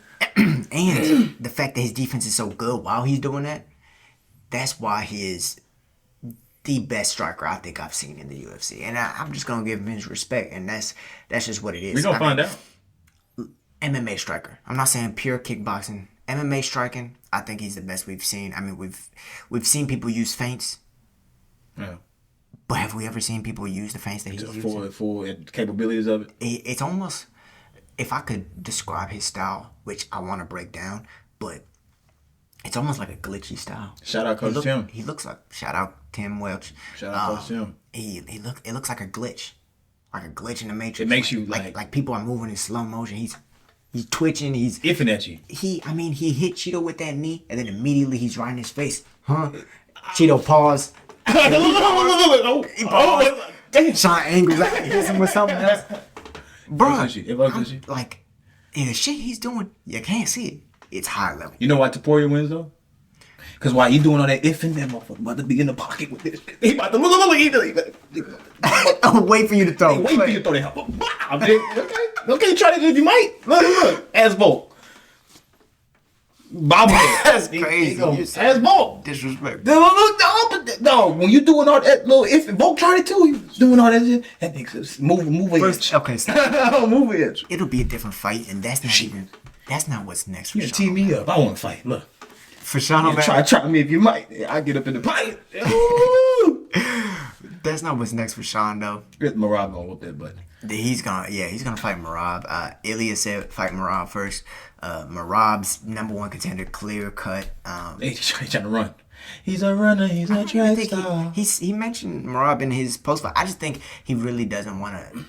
the fact that his defense is so good while he's doing that, that's why his the best striker I think I've seen in the UFC, and I'm just gonna give him his respect, and that's just what it is. We're gonna find out. MMA striker. I'm not saying pure kickboxing. MMA striking, I think he's the best we've seen. I mean, we've seen people use feints. Yeah. But have we ever seen people use the feints that he's using? Full capabilities of it? It's almost, if I could describe his style, which I want to break down, but it's almost like a glitchy style. Shout out Coach Tim. He looks like, shout out Tim Welch. Shout out Coach Tim. It looks like a glitch. Like a glitch in the Matrix. It makes you like people are moving in slow motion. He's twitching. He's iffing at you. He hit Chito with that knee, and then immediately he's right in his face. Huh? Chito paused. He paused. Sean angles out, hits him with something else. Bro, like, the shit he's doing, you can't see it. It's high level. You know why Poirier wins though? Because while he doing all that ifing, that motherfucker about to be in the pocket with this. He about to wait for you to throw. Wait for you to throw that. Okay, try to if you might. Look. Asbolt. Bobblehead. That's crazy. Asbolt. Disrespect. No, when you doing all that little if Volk tried it too, he was doing all that shit. That nigga move an inch. Okay, so move an inch. It'll be a different fight, and that's not what's next for You Sean. tee me up. I want to fight. Look. For Sean, try me if you might. I get up in the fight. That's not what's next for Sean though. Merab gonna whoop that butt. He's gonna fight Merab. Ilya said fight Merab first. Merab's number one contender, clear cut. He's trying to run. He's a runner. He's a track star. He mentioned Merab in his post fight. I just think he really doesn't want to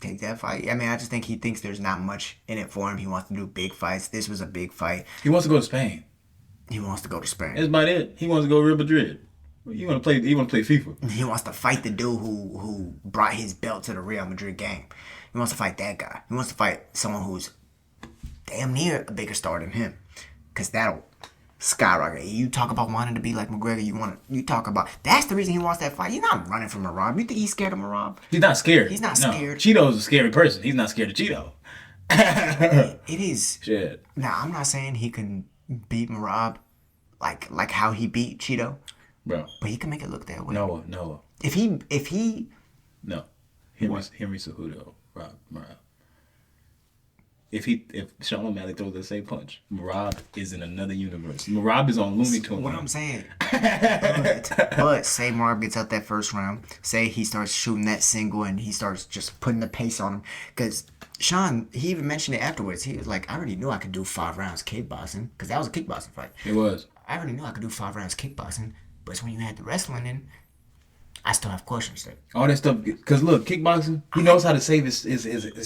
take that fight. I mean, I just think he thinks there's not much in it for him. He wants to do big fights. This was a big fight. He wants to go to Spain. He wants to go to Spain. That's about it. He wants to go to Real Madrid. He want to play FIFA. He wants to fight the dude who brought his belt to the Real Madrid game. He wants to fight that guy. He wants to fight someone who's damn near a bigger star than him, because that'll skyrocket. You talk about wanting to be like McGregor. You talk about that's the reason he wants that fight. He's not running from Merab. You think he's scared of Merab? He's not scared. He's not scared. Chito's a scary person. He's not scared of Chito. It is. Shit. Now I'm not saying he can beat Merab like how he beat Chito. Bro. But he can make it look that way. No. If he No. Henry Cejudo, Merab. If Sean O'Malley throws the same punch, Merab is in another universe. Merab is on Looney Tunes. What I'm saying. but say Merab gets out that first round. Say he starts shooting that single and he starts just putting the pace on him. Because Sean, he even mentioned it afterwards. He was like, I already knew I could do 5 rounds kickboxing. Because that was a kickboxing fight. It was. I already knew I could do 5 rounds kickboxing. But it's when you had the wrestling in, I still have questions there. All that stuff, because look, kickboxing, he knows how to save his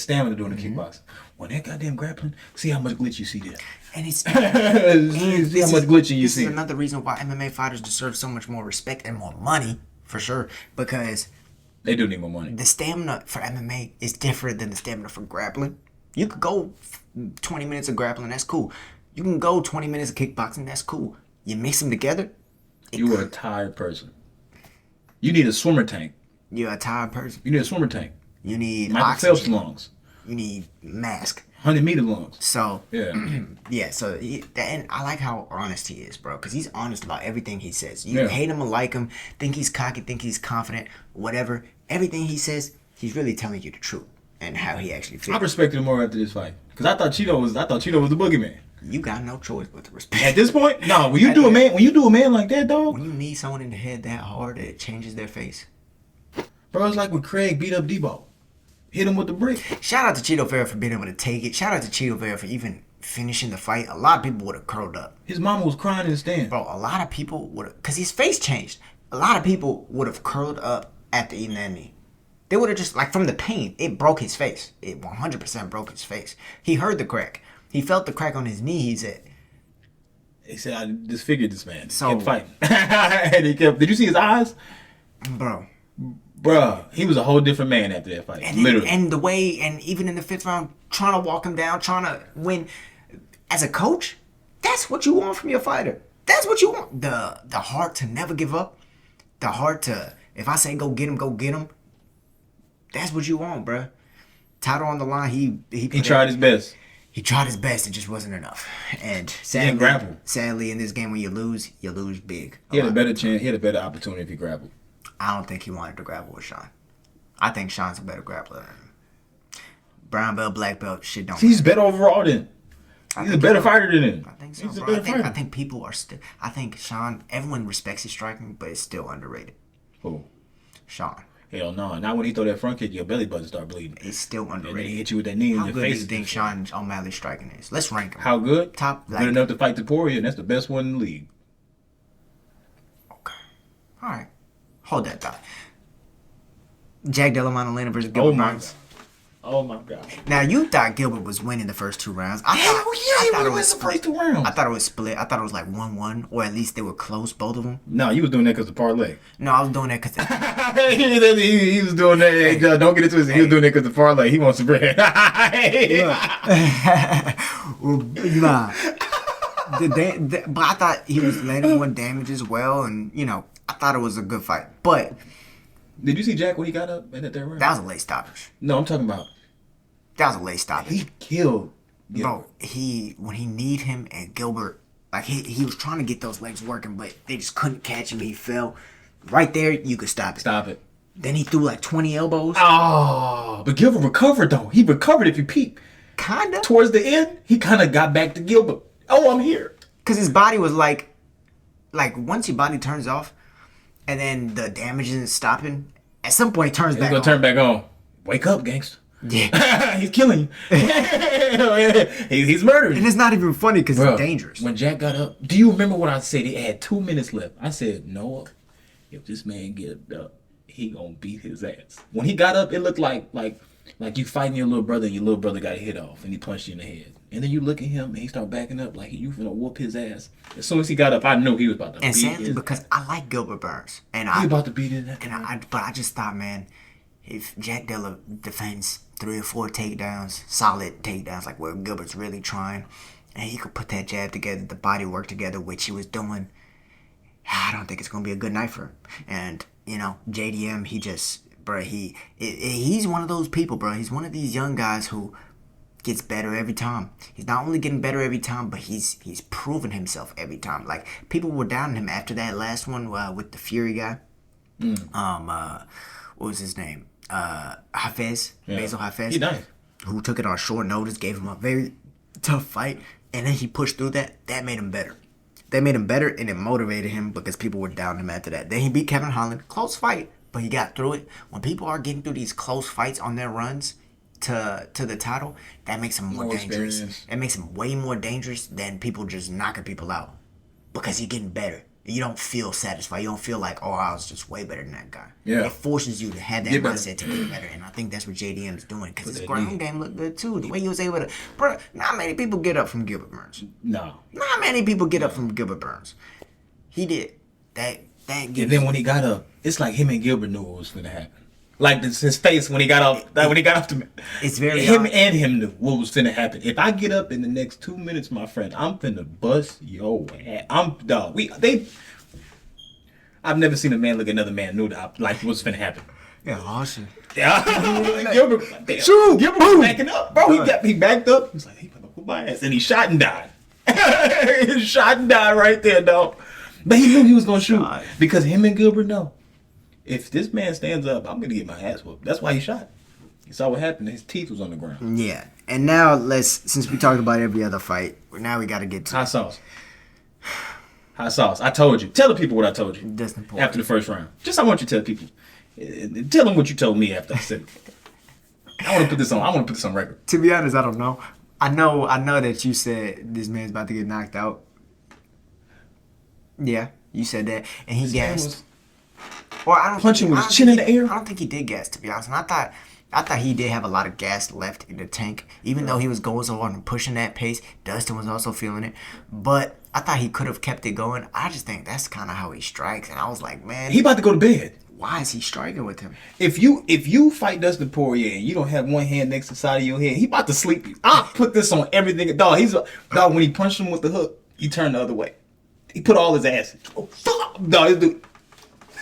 stamina during the kickboxing. When that goddamn grappling, see how much glitch you see there. And it's see how much glitching you see. This is another reason why MMA fighters deserve so much more respect and more money, for sure, because they do need more money. The stamina for MMA is different than the stamina for grappling. You could go 20 minutes of grappling, that's cool. You can go 20 minutes of kickboxing, that's cool. You mix them together. You are a tired person. You need a swimmer tank. You're a tired person. You need a swimmer tank. You need Michael Phelps lungs. You need mask. 100-meter lungs. So yeah, yeah. So and I like how honest he is, bro, because he's honest about everything he says. You hate him or like him, think he's cocky, think he's confident, whatever. Everything he says, he's really telling you the truth and how he actually feels. I respected him more after this fight because I thought Chito was the boogeyman. You got no choice but to respect. At this point, no. When you do a man like that, dog. When you need someone in the head that hard, it changes their face. Bro, it's like when Craig beat up Debo. Hit him with the brick. Shout out to Chito Vera for being able to take it. Shout out to Chito Vera for even finishing the fight. A lot of people would have curled up. His mama was crying in the stand. Bro, a lot of people would have, because his face changed. A lot of people would have curled up after eating that knee. They would have just, like, from the pain, it broke his face. It 100% broke his face. He heard the crack. He felt the crack on his knee. He said, I disfigured this man. So, kept fighting. And he kept. Did you see his eyes? Bro, he was a whole different man after that fight. Literally. And the way, and even in the 5th round, trying to walk him down, trying to win. As a coach, that's what you want from your fighter. That's what you want. The heart to never give up. The heart to, if I say go get him, go get him. That's what you want, bro. Title on the line, he tried his best. He tried his best. It just wasn't enough. And sadly, in this game, when you lose big. He had a better chance. He had a better opportunity if he grappled. I don't think he wanted to grapple with Sean. I think Sean's a better grappler than him. Brown belt, black belt, shit don't He's matter. better overall than. He's a better fighter than him. I think so, He's a bro. better fighter. I think people are still. I think Sean. Everyone respects his striking, but it's still underrated. Who? Sean. Hell no. Not when he throw that front kick, your belly button start bleeding. It's still And then he underrated. hit you with that knee in How your good do face. you think Sean O'Malley's striking is? Let's rank him. How good? Top. Good enough to fight the Poirier, and that's the best one in the league. Okay. All right. Hold that thought. Jack Della Maddelena versus Gilbert Burns. Oh my god. Now you thought Gilbert was winning the first 2 rounds. Hell yeah, he thought was it was the first 2 rounds. I thought it was split. I thought it was like 1-1, or at least they were close, both of them. No, you was doing that because of parlay. No, I was doing that because he was doing that. Hey, don't get it twisted. He was doing that because of parlay. He wants to bread. nah. But I thought he was landing more damage as well, and I thought it was a good fight. But Did you see Jack when he got up in that third round? that was a late stoppage. No, I'm talking about That was a late stoppage. he killed. Bro, when he need him and Gilbert, like he was trying to get those legs working, but they just couldn't catch him. He fell. Right there, you could stop it. Stop it. Then he threw like 20 elbows. Oh, but Gilbert recovered though. He recovered if you peep. Kinda. Towards the end, he kind of got back to Gilbert. Oh, I'm here. Because his body was like once your body turns off, and then the damage isn't stopping, at some point it turns He's back gonna on. turn back on. Wake up, gangster. Yeah. He's killing you. he's murdering And you. it's not even funny because Bro, it's dangerous. When Jack got up, do you remember what I said? He had 2 minutes left. I said, Noah, if this man get up, he gonna beat his ass. When he got up, it looked like you fighting your little brother and your little brother got hit off and he punched you in the head. And then you look at him and he start backing up like you finna whoop his ass. As soon as he got up, I knew he was about to And beat sadly, his because I like Gilbert Burns, and He about to beat his ass. but I just thought, man, if Jack Della defends 3 or 4 takedowns, solid takedowns, like where Gilbert's really trying, and he could put that jab together, the body work together, which he was doing, I don't think it's gonna be a good night for him. And JDM, he just, bro, he's one of those people, bro. He's one of these young guys who gets better every time. He's not only getting better every time, but he's proven himself every time. Like, people were down on him after that last one with the Fury guy. What was his name? Hafez, Basil Hafez. He nice. Who took it on short notice, gave him a very tough fight, and then he pushed through that. That made him better. That made him better, and it motivated him because people were down on him after that. Then he beat Kevin Holland. Close fight, but he got through it. When people are getting through these close fights on their runs to the title, that makes him more dangerous. Experience. It makes him way more dangerous than people just knocking people out because he's getting better. You don't feel satisfied. You don't feel like, oh, I was just way better than that guy. Yeah. It forces you to have that Get better. mindset to get better. And I think that's what JDM's doing because his that ground knee. game looked good too. The way he was able to. Bro, not many people get up from Gilbert Burns. No. Not many people get up from Gilbert Burns. He did. That gives. And then when he got up, it's like him and Gilbert knew what was gonna happen. Like his face when he got off. Like when he got off the. It's very him odd. and him knew what was finna happen. If I get up in the next 2 minutes, my friend, I'm finna bust your ass. I've never seen a man look at another man knew that like what's finna happen. Yeah, awesome. Yeah, Gilbert. Damn. Shoot, Gilbert boom. was backing up, bro. He backed up. He's like, he gonna whoop my ass, and he shot and died. He shot and died right there, dog. But he knew he was gonna shoot God. because him and Gilbert know if this man stands up, I'm gonna get my ass whooped. That's why he shot. He saw what happened. His teeth was on the ground. Yeah. And now since we talked about every other fight, now we got to get to Hot sauce. Hot sauce. I told you. Tell the people what I told you Dustin Poirier. after the first round. Just I want you to tell people. Tell them what you told me after I said it. I want to put this on. I want to put this on record. To be honest, I don't know. I know that you said this man's about to get knocked out. Yeah, you said that, and he gassed. Or I don't punching with I his don't chin think in the air? I don't think he did gas, to be honest. And I thought he did have a lot of gas left in the tank, even though he was going so hard and pushing that pace. Dustin was also feeling it, but I thought he could have kept it going. I just think that's kind of how he strikes, and I was like, man, He about to go to bed. why is he striking with him? If you fight Dustin Poirier and you don't have one hand next to the side of your head, he about to sleep you. I'll put this on everything. Dog, when he punched him with the hook, he turned the other way. He put all his ass. Oh, fuck. Dog, this dude.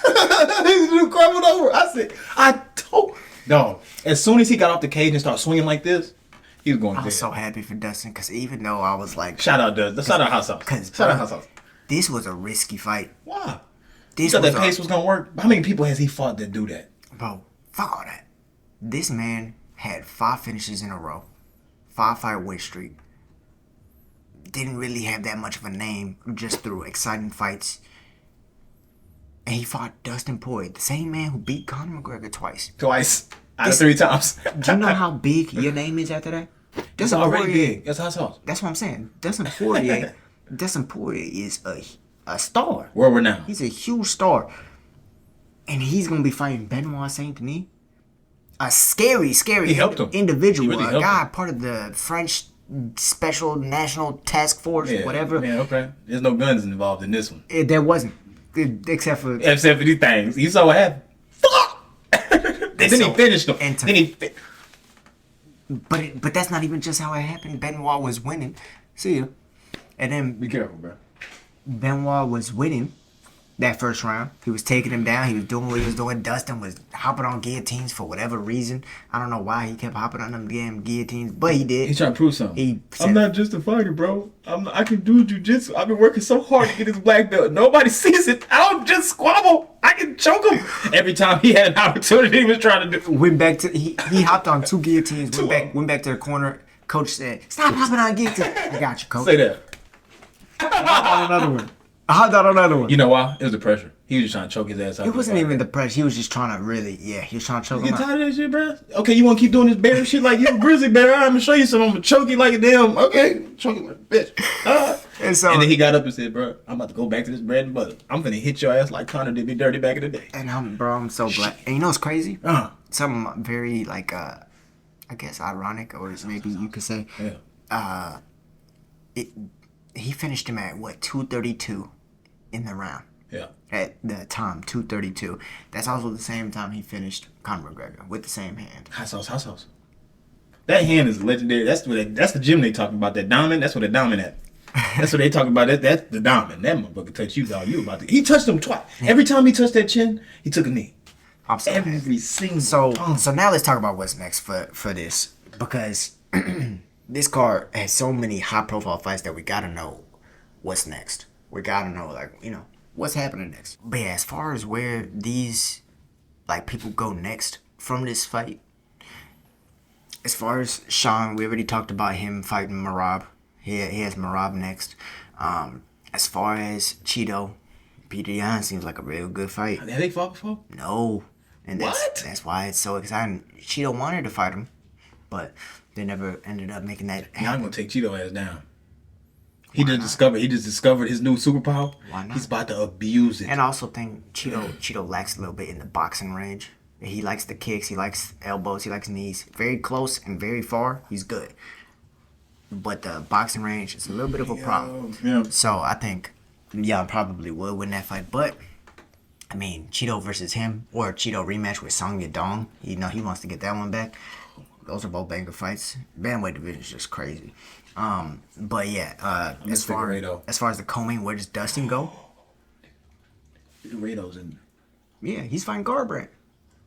This dude crumbled over. I told. Dog, as soon as he got off the cage and started swinging like this, he was going I was dead. so happy for Dustin because even though I was like, Shout out Dustin. Shout out Hot Sauce. Shout out Hot Sauce. this was a risky fight. Why? You thought that pace was gonna work? How many people has he fought that do that? Bro, fuck all that. This man had 5 finishes in a row, 5-fight win streak. Didn't really have that much of a name, just through exciting fights. And he fought Dustin Poirier, the same man who beat Conor McGregor twice. Out of 3 times. Do you know how big your name is after that? That's already big. That's hot sauce. That's what I'm saying. Dustin Poirier is a star. Where we're now. He's a huge star. And he's going to be fighting Benoit Saint Denis. A scary individual. He really a guy him. part of the French Special National Task Force, whatever. Yeah, okay. There's no guns involved in this one. There wasn't. Except for these things. You saw what happened. Fuck! Then he finished them. But that's not even just how it happened. Benoit was winning. See ya. And then... Be careful, bro. Benoit was winning that first round. He was taking him down. He was doing what he was doing. Dustin was hopping on guillotines for whatever reason. I don't know why he kept hopping on them damn guillotines, but he did. He's trying to prove something. I'm not just a fighter, bro. I can do jiu-jitsu. I've been working so hard to get this black belt. Nobody sees it. I don't just squabble. I can choke him. Every time he had an opportunity, he was trying to do. Went back to he hopped on 2 guillotines. Went back to the corner. Coach said, "Stop hopping on guillotines." I got you, coach. Say that. I hopped on another one. You know why? It was the pressure. He was just trying to choke his ass out. It wasn't even the pressure. He was just trying to really, he was trying to choke him out. You tired of that shit, bro? Okay, you want to keep doing this bear shit like you a grizzly bear? I'm going to show you something. I'm going to choke you like a damn, okay, choke you like a bitch. And then he got up and said, bro, I'm about to go back to this bread and butter. I'm going to hit your ass like Conor did me dirty back in the day. And I'm so glad. And you know what's crazy? Something very, like, I guess ironic, or maybe you could say. Yeah. He finished him at, 232 in the round. Yeah. At the time, 232. That's also the same time he finished Conor McGregor with the same hand. Hot sauce. That hand is legendary. That's the gym they talking about. That diamond. That's what the diamond at. That's what they talking about. That's the diamond. That motherfucker touched you, dog. You about to. He touched him twice. Yeah. Every time he touched that chin, he took a knee. Every single time. So now let's talk about what's next for this, because this card has so many high-profile fights that we gotta know what's next. We gotta know, what's happening next. But yeah, as far as where these, people go next from this fight, as far as Sean, we already talked about him fighting Merab. He has Merab next. As far as Chito, Peter Yan seems like a real good fight. Have they fought before? No. And that's why it's so exciting. Chito wanted to fight him, but they never ended up making that happen. I'm gonna take Chito ass down. He just discovered his new superpower. Why not? He's about to abuse it. And I also think Chito lacks a little bit in the boxing range. He likes the kicks, he likes elbows, he likes knees. Very close and very far, he's good. But the boxing range is a little bit of a problem. Yeah. So I think probably would win that fight. But I mean, Chito versus him, or Chito rematch with Song Yadong. He wants to get that one back. Those are both banger fights. Bantamweight division is just crazy. But yeah, as far as the co-main, where does Dustin go? Figueiredo's in. Yeah, he's fighting Garbrandt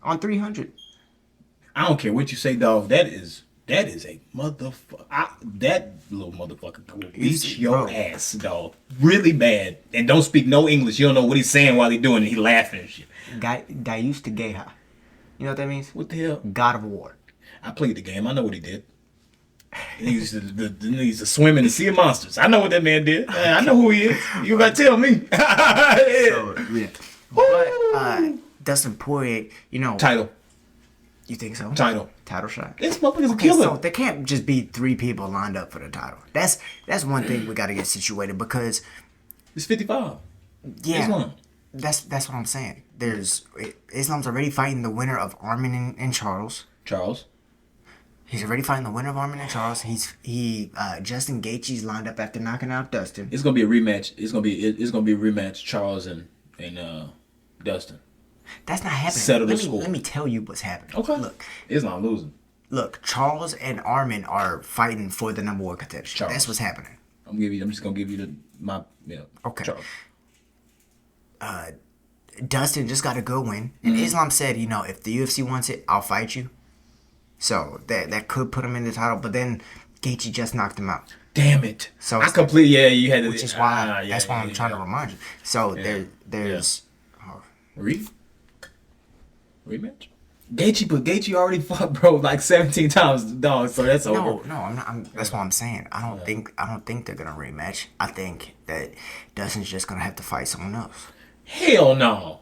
on 300. I don't care what you say, dog. That is a motherfucker. That little motherfucker will beat your ass, dog. Really bad. And don't speak no English. You don't know what he's saying while he's doing it. He laughing and shit. Dayus to Geha. You know what that means? What the hell? God of War. I played the game. I know what he did. He used to swim in the sea of monsters. I know what that man did. I know who he is. You gotta tell me. But Dustin Poirier, title. You think so? Title shot. This motherfucker's a killer. So there can't just be 3 people lined up for the title. That's one thing we gotta get situated, because it's 55. Yeah. That's what I'm saying. Islam's already fighting the winner of Armin and Charles. He's already fighting the winner of Armin and Charles. Justin Gaethje's lined up after knocking out Dustin. It's gonna be a rematch. It's gonna be a rematch. Charles and Dustin. That's not happening. Settle the score. Let me tell you what's happening. Okay. Look, Islam losing. Look, Charles and Armin are fighting for the number 1 contention. That's what's happening. I'm just gonna give you Okay. Charles. Dustin just got a good win, and Islam said, if the UFC wants it, I'll fight you. So that could put him in the title, but then Gaethje just knocked him out. Damn it! So you had to. Which is why I'm trying to remind you. So there's Rematch? Gaethje already fought bro like 17 times, dog. So that's over. No, I'm not. That's what I'm saying. I don't think they're gonna rematch. I think that Dustin's just gonna have to fight someone else. Hell no.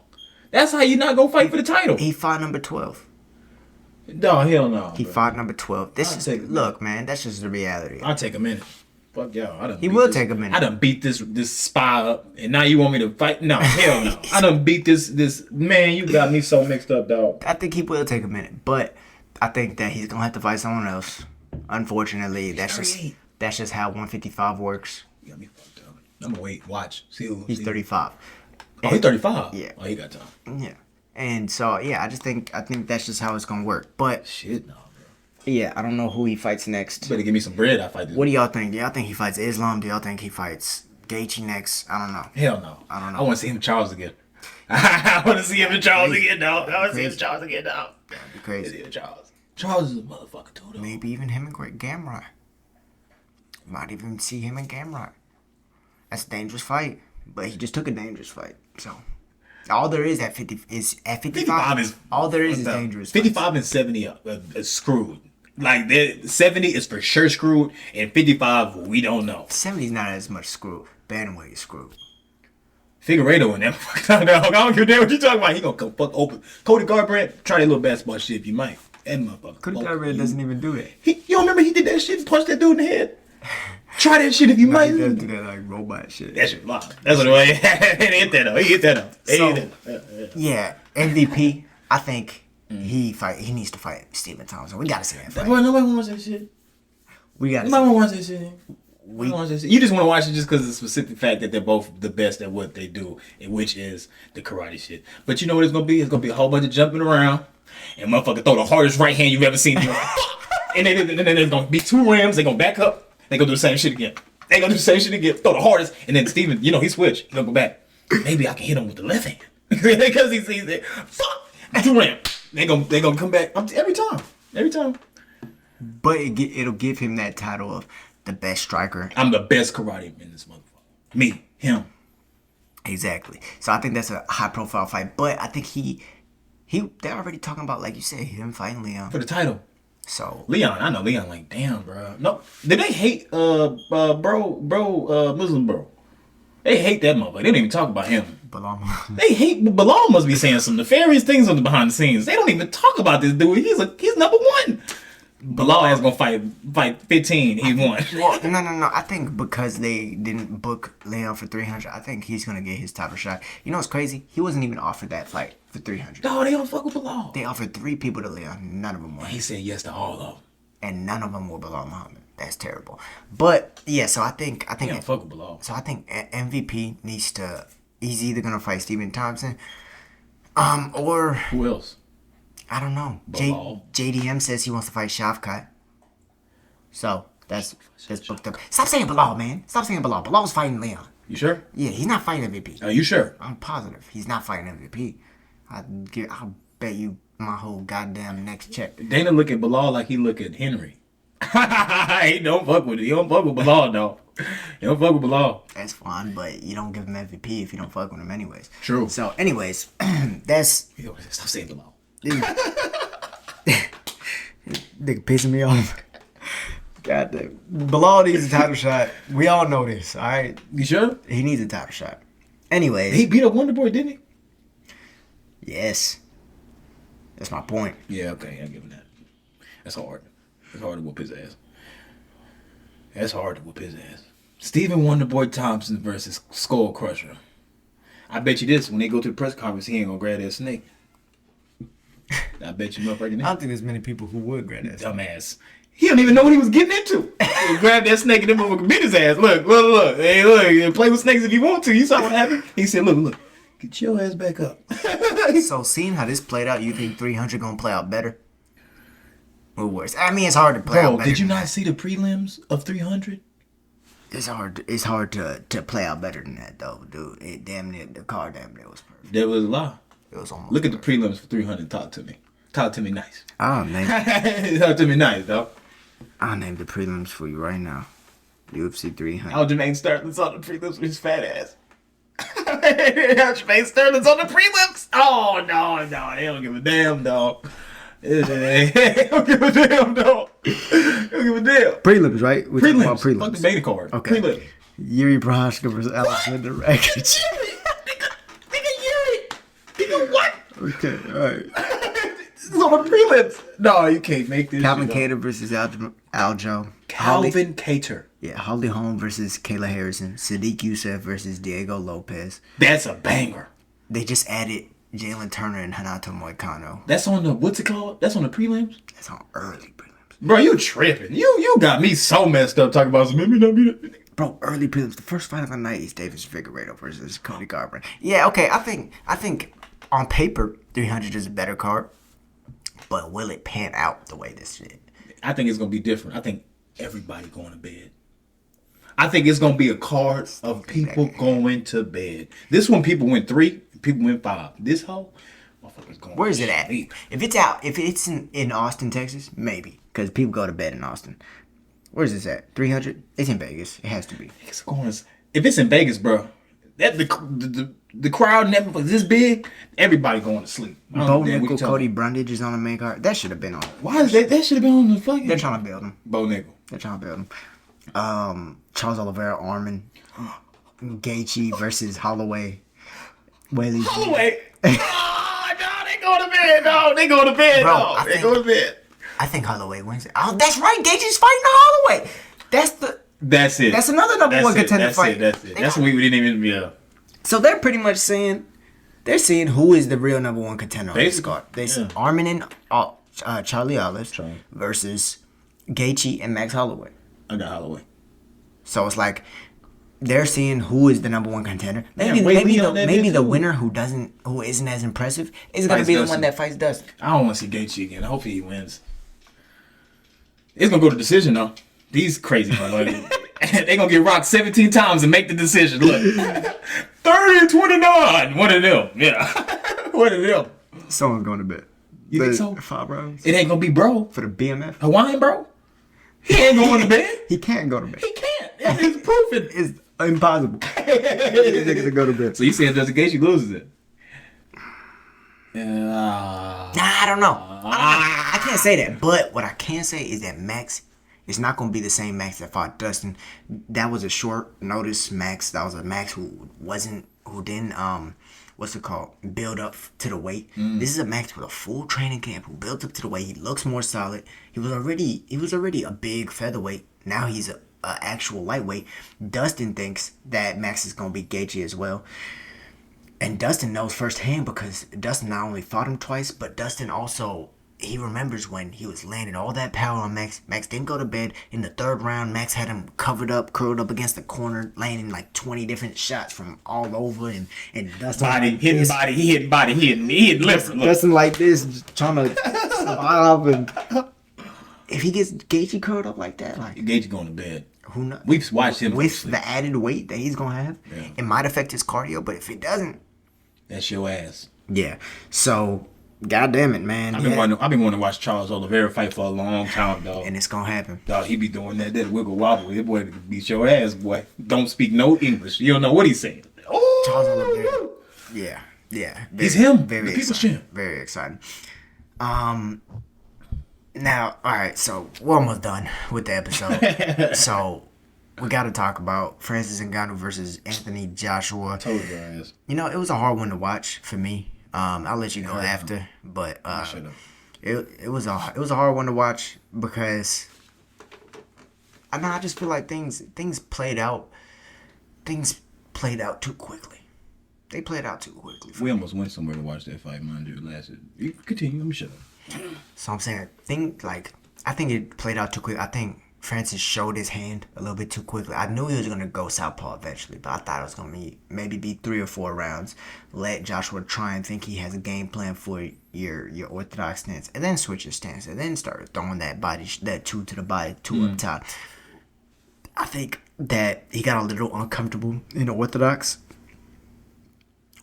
That's how you not gonna fight for the title. He fought number 12. Dog, hell no. He fought number 12. Look, man. That's just the reality. I'll take a minute. Fuck y'all. He will take a minute. I done beat this spy up, and now you want me to fight? No, hell no. I done beat this man. You got me so mixed up, dog. I think he will take a minute, but I think that he's gonna have to fight someone else. Unfortunately, that's just how 155 works. You got me fucked up. I'm gonna wait, watch, see who. He's 35. Oh, he's 35. Yeah. Oh, he got time. Yeah, and so yeah, I think that's just how it's gonna work. But shit, no. Yeah, I don't know who he fights next. Better give me some bread. I fight this. What do y'all think? Do y'all think he fights Islam? Do y'all think he fights Gaethje next? I don't know. Hell no. I don't know. I want to see him Charles again. I want to see him in Charles again, dog. I want to see him in Charles again, dog. That'd be crazy. Charles. Charles is a motherfucker too, though. Maybe even him and Gamrot. Might even see him and Gamrot. That's a dangerous fight, but he just took a dangerous fight. So all there is at 50 is at 55. Is all there is dangerous. 55 fights. and 70 is screwed. Like 70 is for sure screwed, and 55 we don't know. 70 is not as much screwed. Bantamweight is screwed. Figueiredo in that fucking dog. I don't give a damn what you talking about. He gonna come fuck open. Cody Garbrandt, try that little basketball shit if you might. That motherfucker. Cody Garbrandt doesn't even do that. You don't remember he did that shit and punched that dude in the head? Try that shit if you might. He does do that like robot shit. That shit live. That's what it was. He hit that though. He hit that though. Yeah, MVP. I think he needs to fight Stephen Thompson. We gotta see that fight. Nobody wants that shit. Nobody wants that shit. You just want to watch it just because of the specific fact that they're both the best at what they do, which is the karate shit. But you know what it's gonna be? It's gonna be a whole bunch of jumping around, and motherfucker throw the hardest right hand you've ever seen. And then there's gonna be 2 Rams. They gonna back up. They gonna do the same shit again. Throw the hardest, and then Steven, he switch. He gonna go back. Maybe I can hit him with the left hand because he sees it. Fuck. 2 Rams. They gonna come back every time. But it'll give him that title of the best striker. I'm the best karate in this motherfucker. Me, him. Exactly. So I think that's a high profile fight. But I think they're already talking about, like you said, him fighting Leon for the title. So Leon, I know Leon. Like, damn, bro. No, did they hate Muslim bro? They hate that motherfucker. They don't even talk about him. They hate Bilal. Must be saying some nefarious things on the behind the scenes. They don't even talk about this dude. He's number 1. Bilal is gonna fight 15. He won. Well, no. I think because they didn't book Leon for 300, I think he's gonna get his title shot. You know what's crazy? He wasn't even offered that fight for 300. No, they don't fuck with Bilal. They offered 3 people to Leon. None of them were. He said yes to all of them. And none of them were Bilal Muhammad. That's terrible. But yeah, so I think they don't fuck with Bilal. So I think MVP needs to. He's either gonna fight Stephen Thompson, or who else? I don't know. JDM says he wants to fight Shavkat. So that's booked up. Stop saying Bilal, man. Stop saying Bilal. Bilal's fighting Leon. You sure? Yeah, he's not fighting MVP. Are you sure? I'm positive he's not fighting MVP. I'll bet you my whole goddamn next check. Dana look at Bilal like he look at Henry. He don't fuck with it. He don't fuck with Bilal, though. He don't fuck with Bilal. That's fine, but you don't give him MVP if you don't fuck with him anyways. True. So anyways, that's... Stop saying Bilal. Nigga pissing me off. God damn. Bilal needs a title shot. We all know this, alright? You sure? He needs a title shot. Anyways. He beat up Wonder Boy, didn't he? Yes. That's my point. Yeah, okay. I'll give him that. That's hard. It's hard to whoop his ass. Stephen Wonderboy Thompson versus Skull Crusher. I bet you this, when they go to the press conference, he ain't gonna grab that snake. I bet you motherfucking I don't think there's many people who would grab that dumbass. He don't even know what he was getting into. He grabbed that snake and then motherfucker beat his ass. Look. Hey, look, play with snakes if you want to. You saw what happened? He said, look. Get your ass back up. So, seeing how this played out, you think 300 gonna play out better? Or worse? I mean, it's hard to play out better. Did you not see the prelims of 300? It's hard to play out better than that, though, dude. The card damn near was perfect. There was a lot. It was almost Look at the prelims for 300. Talk to me. Nice. I'll name Talk to me nice, dog. I'll name the prelims for you right now. UFC 300. Aljamain Sterling saw the prelims with his fat ass. Space Sterling's on the prelims. Oh no, they don't give a damn, dog. They don't give a damn, dog. They don't give a damn. Prelims, right? We're talking about Prelims. Fuck the beta card. Okay. Prelims. Yuri Prochazka versus Alexander Rakic. Nigga Yuri. Nigga what? Okay, all right. This is on the prelims. No, you can't make this. Calvin shit Kattar versus Aljo. Calvin Kattar. Yeah, Holly Holm versus Kayla Harrison. Sadiq Youssef versus Diego Lopez. That's a banger. They just added Jalen Turner and Renato Moicano. That's on the, what's it called? That's on the prelims? That's on early prelims. Bro, you tripping. You got me so messed up talking about some maybe not be that. Bro, early prelims. The first fight of the night is Davis Figueiredo versus Cody Garbrandt. Yeah, okay. I think on paper 300 is a better card, but will it pan out the way this shit? I think it's gonna be different. I think everybody going to bed. I think it's gonna be a card of people going to bed. This one, people went 3, people went 5. This whole motherfucker's going. Where is it at? sleep. If it's in Austin, Texas, maybe because people go to bed in Austin. Where's this at? 300? It's in Vegas. It has to be. It's going. If it's in Vegas, bro, that the crowd never this big. Everybody going to sleep. Bo Nickel, Cody Brundage is on the main card. That should have been on. Why is that? That should have been on the fucking. They're trying to build him. Bo Nickel. They're trying to build him. Charles Oliveira, Armin, Gaethje versus Holloway. Whaley. Holloway. Oh, no, they go to bed. No, they go to bed. Bro, no, they go to bed. I think Holloway wins it. Oh, that's right. Gaethje's fighting Holloway. That's it. That's another number one contender fight. That's it. That's what we didn't even. Yeah. So they're pretty much saying, who is the real number one contender on this card. They said Armin and Charlie Alice versus Gaethje and Max Holloway. I got Holloway. So it's like they're seeing who is the number one contender. Maybe the winner who isn't as impressive is going to be the one that fights Dustin. I don't want to see Gaethje again. Hopefully he wins. It's gonna go to decision though. These crazy motherfuckers. They gonna get rocked 17 times and make the decision. Look, 30-29. One of them. Yeah, one of them. Someone's going to bed. You think so? 5 rounds. It ain't gonna be bro For the BMF. Hawaiian bro. He ain't going to bed. He can't go to bed. He can't. It's proven. It's impossible. These niggas to go to bed. So you saying Justin Gaethje loses it? I don't know. I can't say that. But what I can say is that Max is not going to be the same Max that fought Dustin. That was a short notice Max. That was a Max who didn't build up to the weight. This is a Max with a full training camp who built up to the weight. He looks more solid. He was already a big featherweight. Now he's a actual lightweight. Dustin thinks that Max is going to beat Gaethje as well. And Dustin knows firsthand because Dustin not only fought him twice, but Dustin also, he remembers when he was landing all that power on Max. Max didn't go to bed. In the 3rd round, Max had him covered up, curled up against the corner, landing like 20 different shots from all over. And Dustin hitting left. Dustin like this, just trying to survive. And if he gets Gaethje curled up like that, like Gaethje going to bed. Who knows? We've watched him with the added weight that he's gonna have. Yeah. It might affect his cardio, but if it doesn't, that's your ass. Yeah. So, goddamn it, man. I've been wanting to watch Charles Oliveira fight for a long time, dog. And it's gonna happen. Dog, he be doing that wiggle wobble. That boy beat your ass, boy. Don't speak no English. You don't know what he's saying. Oh, Charles Oliveira. Yeah. He's him. Very the people's exciting. champ. Very exciting. Now, all right. So we're almost done with the episode. So we got to talk about Francis Ngannou versus Anthony Joshua. Told your ass. You know, it was a hard one to watch for me. I'll let you go after, but it was a hard one to watch because I just feel like things played out too quickly. They played out too quickly. We almost went somewhere to watch that fight, mind you. You continue. Let me shut up. So I'm saying, I think it played out too quick. I think Francis showed his hand a little bit too quickly. I knew he was going to go southpaw eventually, but I thought it was going to maybe 3 or 4 rounds. Let Joshua try and think he has a game plan for your orthodox stance, and then switch his stance, and then start throwing that 2 to the body, 2 up top. I think that he got a little uncomfortable in the orthodox,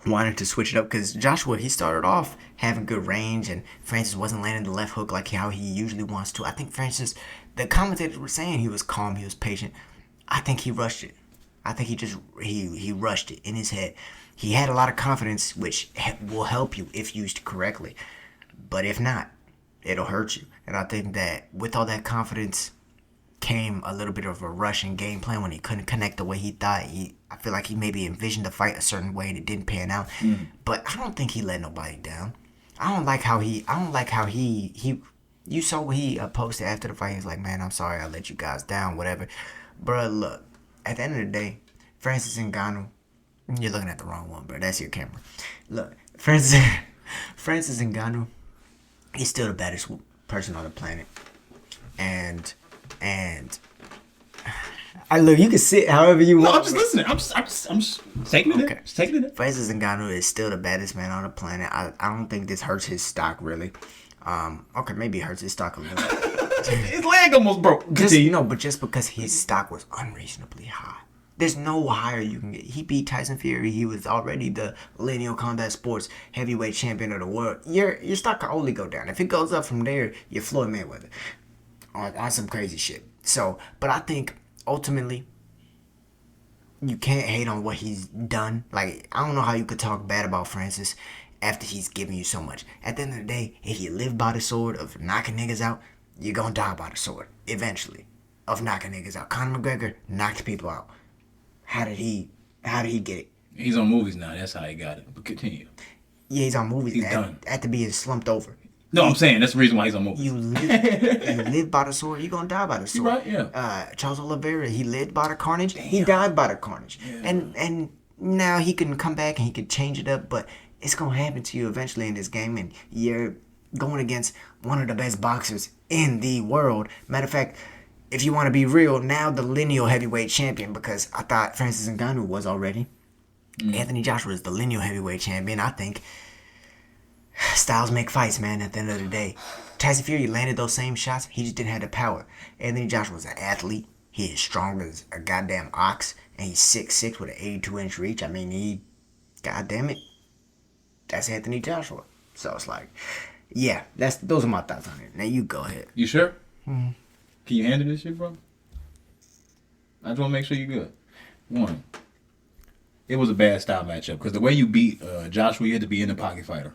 wanted to switch it up because Joshua, he started off having good range and Francis wasn't landing the left hook like how he usually wants to. I think Francis, the commentators were saying he was calm, he was patient. I think he rushed it. I think he rushed it in his head. He had a lot of confidence, which will help you if used correctly. But if not, it'll hurt you. And I think that with all that confidence came a little bit of a rushing game plan when he couldn't connect the way he thought. I feel like he maybe envisioned the fight a certain way and it didn't pan out. But I don't think he let nobody down. I don't like how he you saw what he posted after the fight. He was like, man, I'm sorry I let you guys down, whatever. Bruh, look, at the end of the day, Francis Ngannou, you're looking at the wrong one, bro. That's your camera. Look, Francis Ngannou, he's still the baddest person on the planet. And I look, you can sit however you want. No, I'm just listening. I'm just taking it in. Just taking it in. Francis Ngannou is still the baddest man on the planet. I don't think this hurts his stock really. Okay, maybe it hurts his stock a little bit. His leg almost broke. But just because his stock was unreasonably high. There's no higher you can get. He beat Tyson Fury. He was already the lineal combat sports heavyweight champion of the world. Your stock can only go down. If it goes up from there, you're Floyd Mayweather. On some crazy shit. So, but I think ultimately you can't hate on what he's done. Like, I don't know how you could talk bad about Francis after he's giving you so much. At the end of the day, if you live by the sword of knocking niggas out, you're gonna die by the sword eventually of knocking niggas out. Conor McGregor knocked people out. How did he get it? He's on movies now. That's how he got it. But continue. Yeah, he's on movies. He's done. After being slumped over. No, I'm saying that's the reason why he's on movies. You live by the sword, you're gonna die by the sword. Right, yeah. Charles Oliveira, he lived by the carnage, Damn. he died by the carnage. Yeah. And now he can come back and he can change it up, but it's gonna happen to you eventually in this game, and you're going against one of the best boxers in the world. Matter of fact, if you want to be real, now the lineal heavyweight champion, because I thought Francis Ngannou was already. Anthony Joshua is the lineal heavyweight champion. I think styles make fights, man, at the end of the day. Tyson Fury landed those same shots. He just didn't have the power. Anthony Joshua was an athlete. He is strong as a goddamn ox. And he's 6'6" with an 82-inch reach. I mean, goddamn it. That's Anthony Joshua. So it's like, yeah, those are my thoughts on it. Now you go ahead. You sure? Mm-hmm. Can you handle this shit, bro? I just want to make sure you're good. One, it was a bad style matchup. Because the way you beat Joshua, you had to be in the pocket fighter.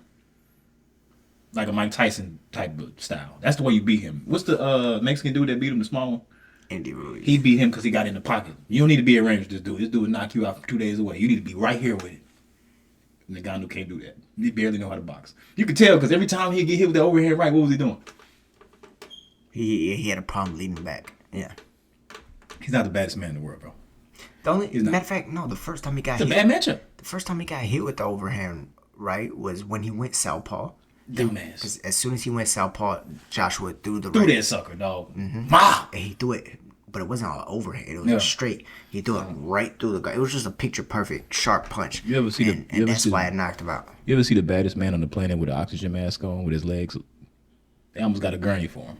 Like a Mike Tyson type of style. That's the way you beat him. What's the Mexican dude that beat him, the small one? Andy Ruiz. He beat him because he got in the pocket. You don't need to be arranged with this dude. This dude would knock you out from 2 days away. You need to be right here with it. Ngannou can't do that. He barely know how to box. You could tell because every time he get hit with the overhead right, what was he doing? He had a problem leading back. Yeah. He's not the baddest man in the world, bro. Matter of fact, no, the first time he got hit. It's a bad matchup. The first time he got hit with the overhand right was when he went southpaw. Dumbass. Because as soon as he went southpaw, Joshua threw the right. Threw that sucker, dog. Mm-hmm. Wow. And he threw it, but it wasn't all overhand. It was straight. He threw it right through the guy. It was just a picture perfect, sharp punch. You ever see and that's why it knocked him out. You ever see the baddest man on the planet with an oxygen mask on, with his legs? They almost got a gurney for him.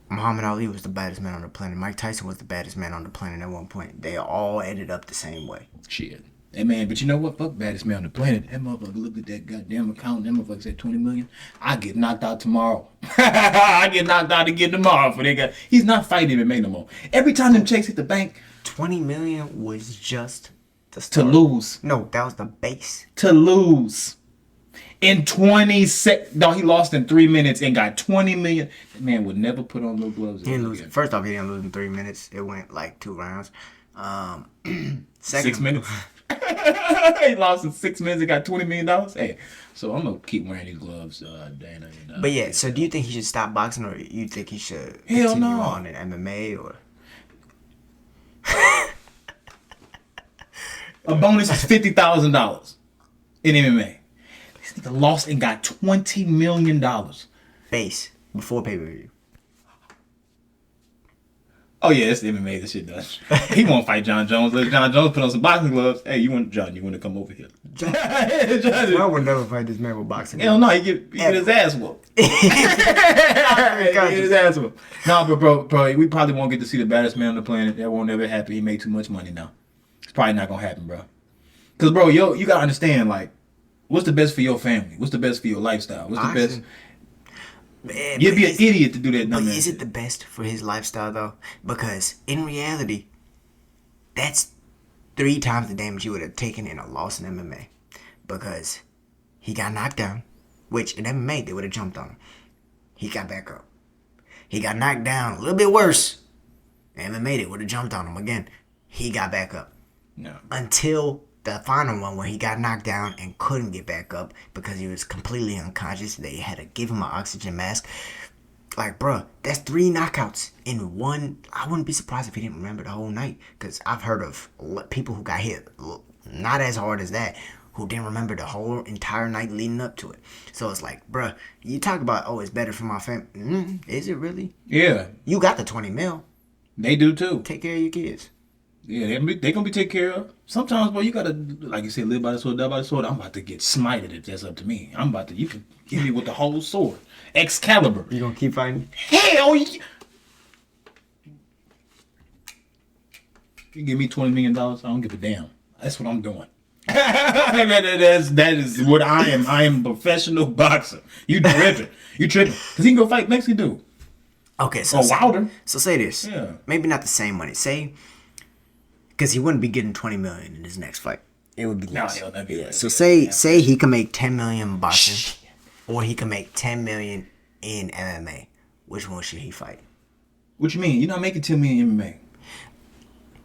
Muhammad Ali was the baddest man on the planet. Mike Tyson was the baddest man on the planet at one point. They all ended up the same way. Shit. Hey, man, but you know what? Fuck baddest man on the planet. That motherfucker, look at that goddamn account. That motherfucker said 20 million. I get knocked out tomorrow. I get knocked out again tomorrow for that guy. He's not fighting MMA no more. Every time them checks hit the bank. 20 million was just the start. To lose. No, that was the base. To lose. In 20 seconds. No, he lost in 3 minutes and got 20 million. That man would never put on no gloves. He didn't lose. First off, he didn't lose in 3 minutes. It went like 2 rounds. 6 minutes. He lost in 6 minutes and got $20 million. Hey, so I'm gonna keep wearing these gloves, Dana. But yeah, so do you think he should stop boxing, or you think he should Hell continue no. on in MMA, or? A bonus is $50,000 in MMA. This nigga lost and got $20 million. Base before pay-per-view. Oh yeah, it's the MMA. This shit does. He won't fight John Jones. Let John Jones put on some boxing gloves. Hey, you want to come over here? I would never fight this man with boxing gloves. Hell no, he get his ass whooped. He get his ass whooped. No, but bro, we probably won't get to see the baddest man on the planet. That won't ever happen. He made too much money now. It's probably not gonna happen, bro. Cause bro, you gotta understand, like, what's the best for your family? What's the best for your lifestyle? What's the best? Man, you'd be an idiot to do that. But is it the best for his lifestyle though? Because in reality, that's 3 times the damage he would have taken in a loss in MMA. Because he got knocked down, which in MMA, they would have jumped on him. He got back up. He got knocked down a little bit worse. In MMA, they would have jumped on him again. He got back up. No. Until the final one where he got knocked down and couldn't get back up because he was completely unconscious. They had to give him an oxygen mask. Like, bruh, that's 3 knockouts in one. I wouldn't be surprised if he didn't remember the whole night. Because I've heard of people who got hit, not as hard as that, who didn't remember the whole entire night leading up to it. So it's like, bruh, you talk about, oh, it's better for my family. Is it really? Yeah. You got the 20 mil. They do too. Take care of your kids. Yeah, they gonna be taken care of. Sometimes, bro, you gotta, like you said, live by the sword, die by the sword. I'm about to get smited if that's up to me. You can hit me with the whole sword. Excalibur. You gonna keep fighting? Hell yeah. You give me $20 million, I don't give a damn. That's what I'm doing. that is what I am. I am a professional boxer. You tripping. Because he can go fight Mexican dude. Okay, so Wilder. So say this. Yeah. Maybe not the same money. Say, because he wouldn't be getting $20 million in his next fight. It would be less. No, that'd be less. So say he can make $10 million boxing, or he can make $10 million in MMA. Which one should he fight? What you mean? You're not making $10 million in MMA.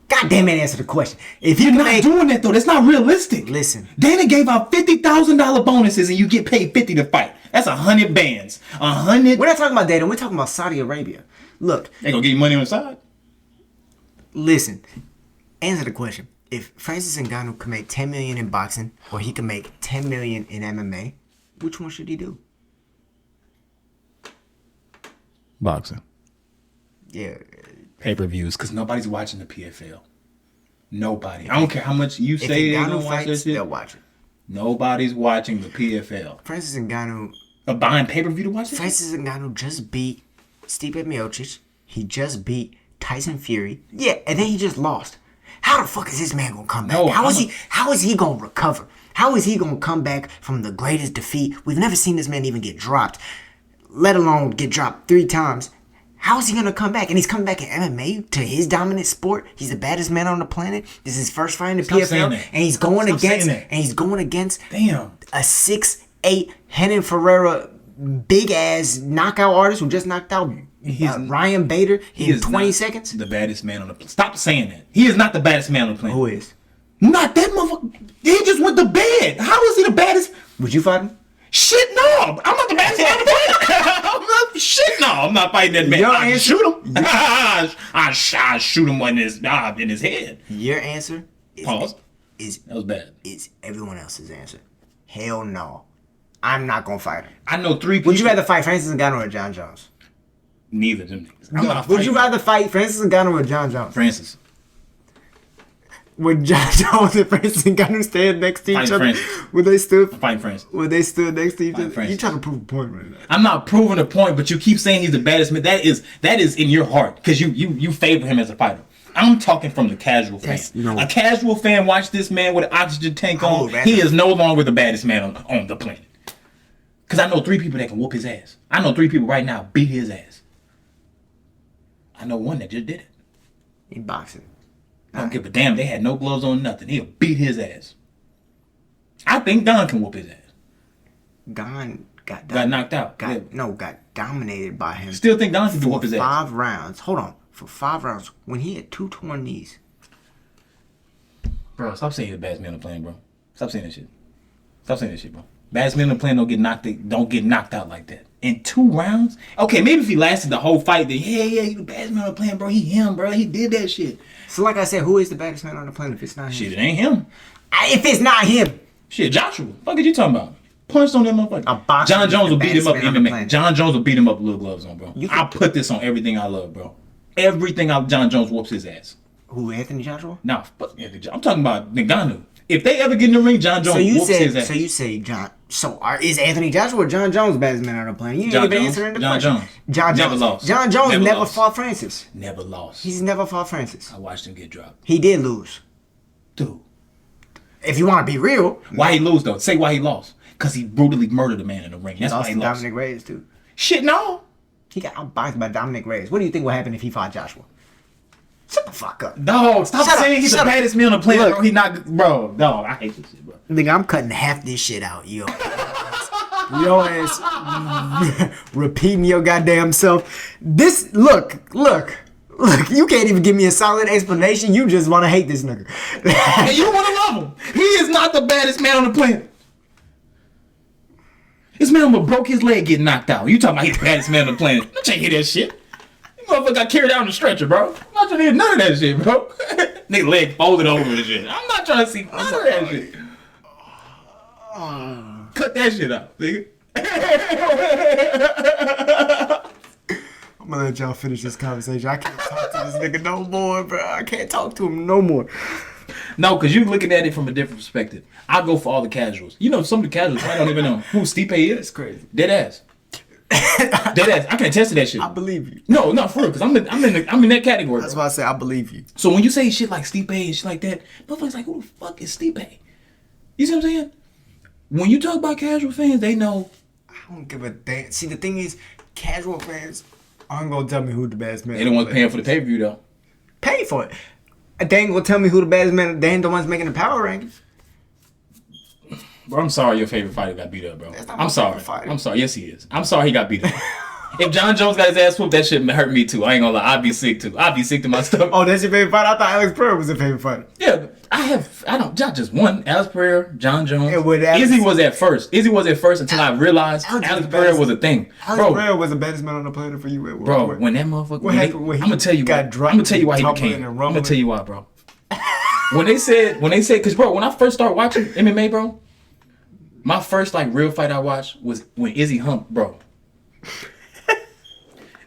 God damn it! Answer the question. If You're not doing that though. That's not realistic. Listen. Dana gave out $50,000 bonuses, and you get paid $50 to fight. That's 100 bands. 100. We're not talking about Dana. We're talking about Saudi Arabia. Look. They gonna give you money on the side. Listen. Answer the question. If Francis Ngannou can make $10 million in boxing, or he can make $10 million in MMA, which one should he do? Boxing. Yeah. Pay-per-views, because nobody's watching the PFL. Nobody. I don't care how much you say they don't watch that shit. They'll watch it. Nobody's watching the PFL. Francis Ngannou. Buying pay-per-view to watch it? Francis Ngannou just beat Stipe Miocic. He just beat Tyson Fury. Yeah, and then he just lost. How the fuck is this man gonna come back? No, how is he gonna recover? How is he gonna come back from the greatest defeat? We've never seen this man even get dropped, let alone get dropped 3 times. How is he gonna come back? And he's coming back in MMA to his dominant sport. He's the baddest man on the planet. This is his first fight in the PFL, and he's going against damn a 6'8" Renan Ferreira big ass knockout artist who just knocked out Ryan Bader in 20 seconds. The baddest man on the planet. Stop saying that. He is not the baddest man on the planet. Who is? Not that motherfucker. He just went to bed. How is he the baddest? Would you fight him? Shit, no. I'm not the baddest man on the planet. I'm not fighting that man. I can shoot him. I shoot him in his head. Your answer Pause. That was bad. Is everyone else's answer. Hell no. I'm not going to fight him. I know 3 people. Would you rather fight Francis Ngannou or John Jones? Neither of them niggas. Would you rather fight Francis Ngannou or John Jones? Francis. Would John Jones and Francis Ngannou stand next to each other? Would they stood? Fighting Francis. Would they stood next to each other? Francis. You trying to prove a point right now? I'm not proving a point, but you keep saying he's the baddest man. That is in your heart because you favor him as a fighter. I'm talking from the casual fan. A casual fan watch this man with an oxygen tank on. He is no longer the baddest man on the planet. Because I know 3 people that can whoop his ass. I know 3 people right now beat his ass. I know one that just did it. In boxing. I don't give a damn. They had no gloves on, nothing. He'll beat his ass. I think Don can whoop his ass. Don got knocked out. Got dominated by him. Still think Don can whoop his ass. 5 rounds. Hold on. For 5 rounds. When he had 2 torn knees. Bro, stop saying you're the baddest man on the planet, bro. Stop saying that shit. Stop saying that shit, bro. Baddest man on the planet don't get knocked out like that. In 2 rounds? Okay, maybe if he lasted the whole fight, then yeah, he the baddest man on the planet, bro. He him, bro. He did that shit. So like I said, who is the baddest man on the planet if it's not him? Shit, it ain't him. If it's not him. Shit, Joshua. Fuck are you talking about? Punched on that motherfucker. John Jones will beat him up in MMA. John Jones will beat him up with little gloves on, bro. I'll put this on everything I love, bro. John Jones whoops his ass. Who, Anthony Joshua? No, I'm talking about Ngannou. If they ever get in the ring, John Jones whoops his ass. So you say John. So is Anthony Joshua or John Jones the baddest man on the planet? You ain't even answering the question. John Jones. Never lost. John Jones never fought Francis. Never lost. He's never fought Francis. I watched him get dropped. He did lose. Dude. If you want to be real. Why he lose, though? Say why he lost. Because he brutally murdered a man in the ring. That's why he lost. Dominic Reyes, too. Shit, no. He got outboxed by Dominic Reyes. What do you think would happen if he fought Joshua? Shut the fuck up. Dog, stop saying he's the baddest man on the planet, Look. bro. He not, bro. Dog, I hate this shit, bro. Nigga, I'm cutting half this shit out, yo. Your ass repeating your goddamn self. This, look. You can't even give me a solid explanation. You just want to hate this nigga. And you want to love him. He is not the baddest man on the planet. This man broke his leg getting knocked out. You talking about he's the baddest man on the planet. I can't hear that shit. You motherfucker got carried out on the stretcher, bro. I'm not trying to hear none of that shit, bro. Nigga leg folded over and shit. I'm not trying to see none of that shit. Cut that shit out, nigga. I'm gonna let y'all finish this conversation. I can't talk to this nigga no more, bro. I can't talk to him no more. No, because you're looking at it from a different perspective. I go for all the casuals. You know, some of the casuals, I don't even know who Stipe is. That's crazy. Dead ass. Dead ass. I can attest to that shit. I believe you. No, for real, because I'm in that category. That's bro. why I say I believe you. So when you say shit like Stipe and shit like that, motherfuckers like, who the fuck is Stipe? You see what I'm saying? When you talk about casual fans, they know. I don't give a damn. See, the thing is, casual fans aren't gonna tell me who the baddest man. They the ones paying for the pay-per-view, though. Pay for it. They ain't gonna tell me who the baddest man. They ain't the ones making the power rankings. Bro, I'm sorry your favorite fighter got beat up, bro. That's not my I'm sorry. favorite fighter. I'm sorry. Yes, he is. I'm sorry he got beat up. If John Jones got his ass whooped, that shit hurt me, too. I ain't gonna lie. I'd be sick, too. I'd be sick to my stomach. Oh, that's your favorite fighter? I thought Alex Pereira was your favorite fighter. Yeah, not just one. Alex Pereira, John Jones. Yeah, with Alex- Izzy was at first. Izzy was at first until I realized Alex Pereira was a thing. Alex Pereira was the baddest man on the planet for you. Bro, when that motherfucker... What happened when he I'm gonna tell you why. got dropped I'm gonna tell you why he tumbling became... and I'm rumbling? gonna tell you why, bro. When they said... Because, bro, when I first started watching MMA, bro, my first, real fight I watched was when Izzy humped, bro.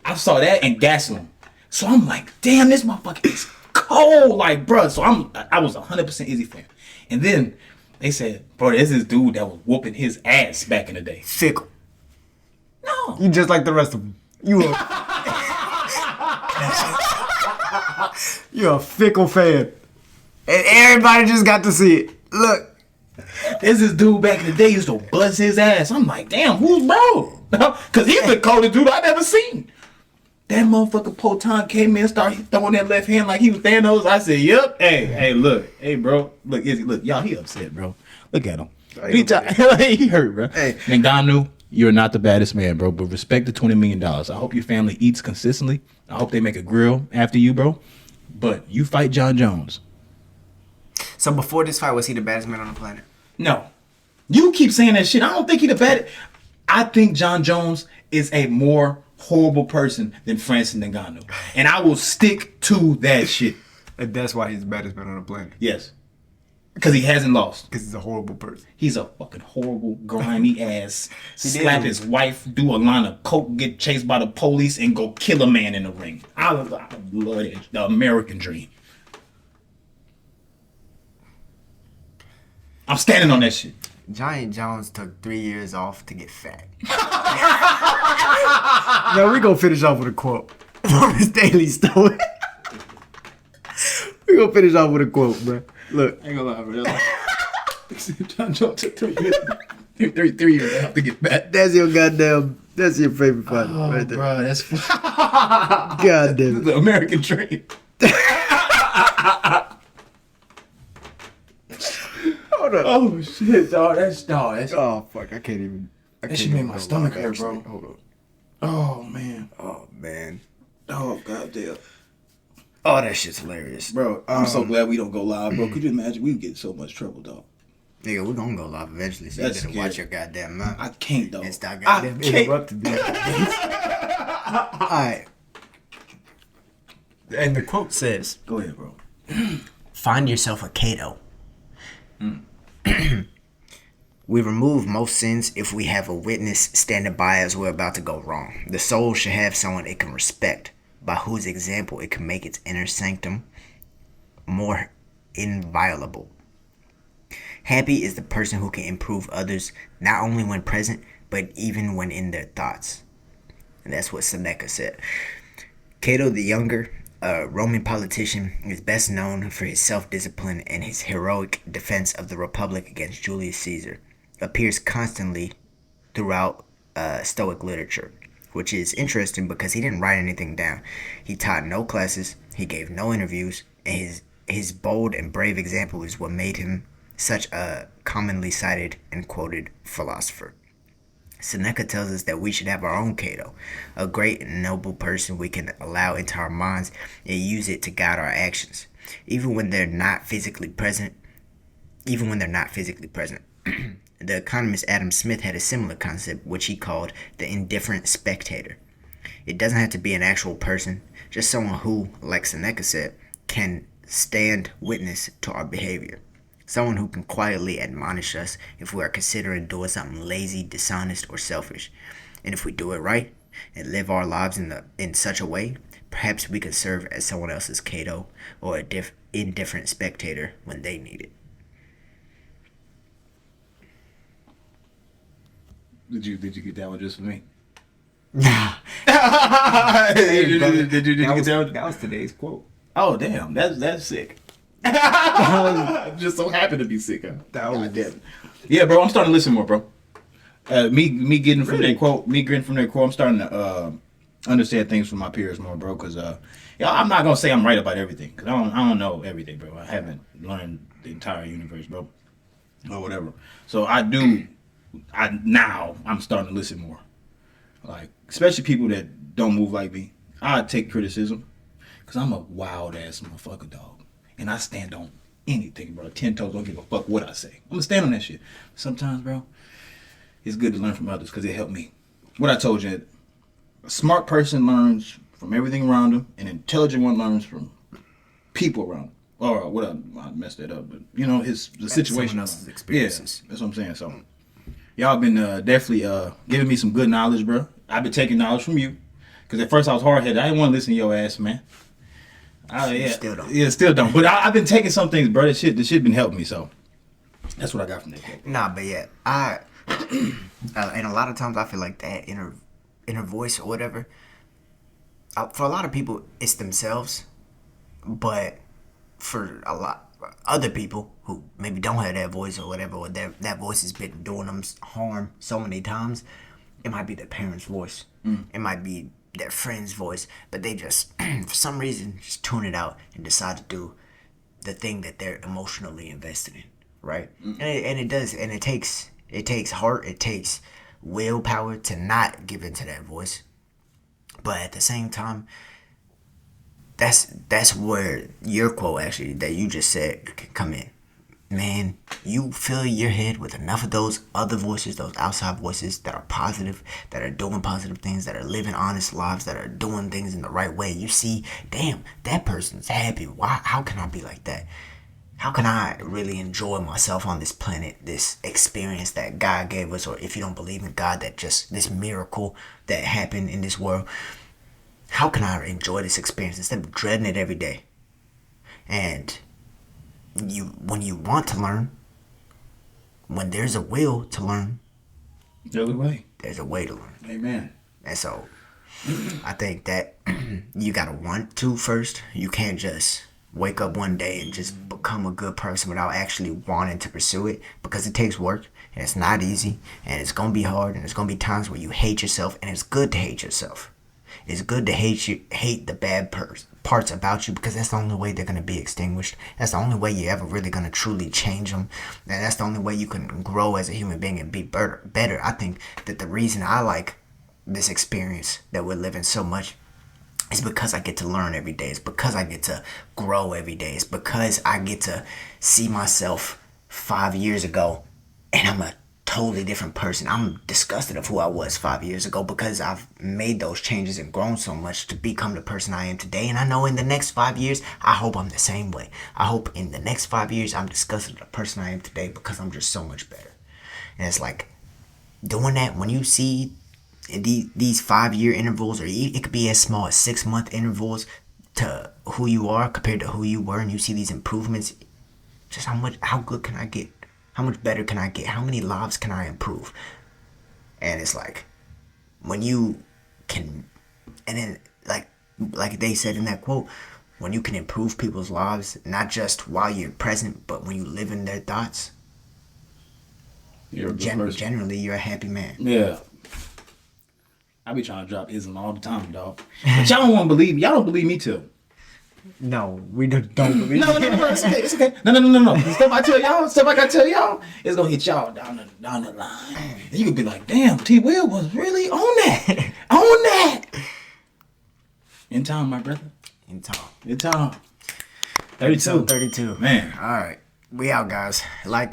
I saw that and Gaslam. So I'm like, damn, this motherfucker is cold, bro. So I was 100% Izzy fan. And then they said, bro, there's this dude that was whooping his ass back in the day. Fickle. No. You just like the rest of them. You're a fickle fan. And everybody just got to see it. Look. There's this dude back in the day used to bust his ass. I'm like, damn, who's bro? Because he's the coldest dude I've ever seen. That motherfucker Poton came in and started throwing that left hand like he was Thanos. I said, yep. Hey, look. Hey, bro. Look, Izzy, look. Y'all, he upset, bro. Look at him. He hurt, bro. Hey. Ngannou, you're not the baddest man, bro, but respect the $20 million. I hope your family eats consistently. I hope they make a grill after you, bro. But you fight John Jones. So before this fight, was he the baddest man on the planet? No. You keep saying that shit. I don't think he the baddest. I think John Jones is a more horrible person than Francis Ngannou. And I will stick to that shit. And that's why he's the baddest man on the planet. Yes. Because he hasn't lost. Because he's a horrible person. He's a fucking horrible, grimy ass. He Slap did. his wife, do a line of coke, get chased by the police, and go kill a man in the ring. I love it. The American dream. I'm standing on that shit. Giant Jones took 3 years off to get fat. Now we gonna finish off with a quote from his daily story. We gonna finish off with a quote, bro. Look, I ain't gonna lie, bro. John Jones took 3 years. 3 years off to get fat. that's your favorite fighter right there. Bro, that's God damn it. the American dream. Hold up. Oh shit, dog. That's Oh fuck, I can't even. That shit made my stomach hurt, bro. Hold on. Oh man. Oh man. Oh goddamn. Oh, that shit's hilarious, Bro, I'm so glad we don't go live, bro. Could you imagine? We would get so much trouble, dog. Nigga, we gonna go live eventually, so That's you better watch scary. your goddamn mouth. I can't, though. And stop I goddamn can't. interrupting me. Alright. And the quote says, Go ahead, bro. find yourself a Cato. We remove most sins if we have a witness standing by as we're about to go wrong. The soul should have someone it can respect, by whose example it can make its inner sanctum more inviolable. Happy is the person who can improve others, not only when present, but even when in their thoughts. And that's what Seneca said. Cato the Younger, a Roman politician, is best known for his self-discipline and his heroic defense of the Republic against Julius Caesar. Appears constantly throughout Stoic literature, which is interesting because he didn't write anything down. He taught no classes. He gave no interviews, and his bold and brave example is what made him such a commonly cited and quoted philosopher. Seneca tells us that we should have our own Cato, a great and noble person we can allow into our minds and use it to guide our actions, even when they're not physically present. The economist Adam Smith had a similar concept, which he called the indifferent spectator. It doesn't have to be an actual person, just someone who, like Seneca said, can stand witness to our behavior. Someone who can quietly admonish us if we are considering doing something lazy, dishonest, or selfish. And if we do it right and live our lives in such a way, perhaps we could serve as someone else's Cato or a indifferent spectator when they need it. Did you get that one just for me? Nah. Did you get that one? That was today's quote. Oh damn, that's sick. I'm just so happy to be sick. Huh? God damn it. Yeah, bro, I'm starting to listen more, bro. Me getting from that quote, I'm starting to understand things from my peers more, bro. Cause I'm not gonna say I'm right about everything, cause I don't know everything, bro. I haven't learned the entire universe, bro, or whatever. So I'm starting to listen more, like especially people that don't move like me. I take criticism, cause I'm a wild ass motherfucker, dog, and I stand on anything, bro. 10 toes, don't give a fuck what I say. I'm gonna stand on that shit. Sometimes, bro, it's good to learn from others because it helped me. What I told you, a smart person learns from everything around them, an intelligent one learns from people around them. Or what I messed that up, but you know the situation. Someone else's experiences. Yeah, that's what I'm saying. So y'all been definitely giving me some good knowledge, bro. I've been taking knowledge from you because at first I was hard headed. I didn't want to listen to your ass, man. Still don't. Yeah, still don't. But I've been taking some things, bro. This shit been helping me. So that's what I got from that quote. Nah, but yeah, and a lot of times I feel like that inner voice or whatever. For a lot of people, it's themselves, but for a lot other people who maybe don't have that voice or whatever, or that voice has been doing them harm so many times, it might be their parents' voice. It might be their friend's voice, but they just, for some reason, just tune it out and decide to do the thing that they're emotionally invested in, right? And it does, and it takes heart, it takes willpower to not give into that voice. But at the same time, that's where your quote actually that you just said can come in. Man, you fill your head with enough of those other voices, those outside voices that are positive, that are doing positive things, that are living honest lives, that are doing things in the right way. You see, damn, that person's happy. Why? How can I be like that? How can I really enjoy myself on this planet, this experience that God gave us, or if you don't believe in God, that just this miracle that happened in this world? How can I enjoy this experience instead of dreading it every day? And when you want to learn, when there's a will to learn, There's a way. there's a way to learn. Amen. And so I think that you gotta want to first. You can't just wake up one day and just become a good person without actually wanting to pursue it, because it takes work and it's not easy and it's gonna be hard and there's gonna be times where you hate yourself, and it's good to hate yourself. It's good to hate the bad parts about you, because that's the only way they're going to be extinguished. That's the only way you're ever really going to truly change them. And that's the only way you can grow as a human being and be better. I think that the reason I like this experience that we're living so much is because I get to learn every day. It's because I get to grow every day. It's because I get to see myself 5 years ago and I'm a totally different person. I'm disgusted of who I was 5 years ago because I've made those changes and grown so much to become the person I am today. And I know in the next 5 years, I hope I'm the same way. I hope in the next 5 years, I'm disgusted of the person I am today because I'm just so much better. And it's like doing that when you see these 5 year intervals, or it could be as small as 6 month intervals to who you are compared to who you were, and you see these improvements. Just how good can I get? How much better can I get? How many lives can I improve? And it's like, when you can, and then like they said in that quote, when you can improve people's lives, not just while you're present, but when you live in their thoughts, generally you're a happy man. Yeah. I be trying to drop ism all the time, dog. But y'all don't want to believe. Y'all don't believe me too. No, we don't believe. No, it's okay. It's okay. No. The stuff I gotta tell y'all, it's gonna hit y'all down the line. And you could be like, damn, T. Will was really on that. In time, my brother. In time. 32. 32. Man. All right. We out, guys. Like.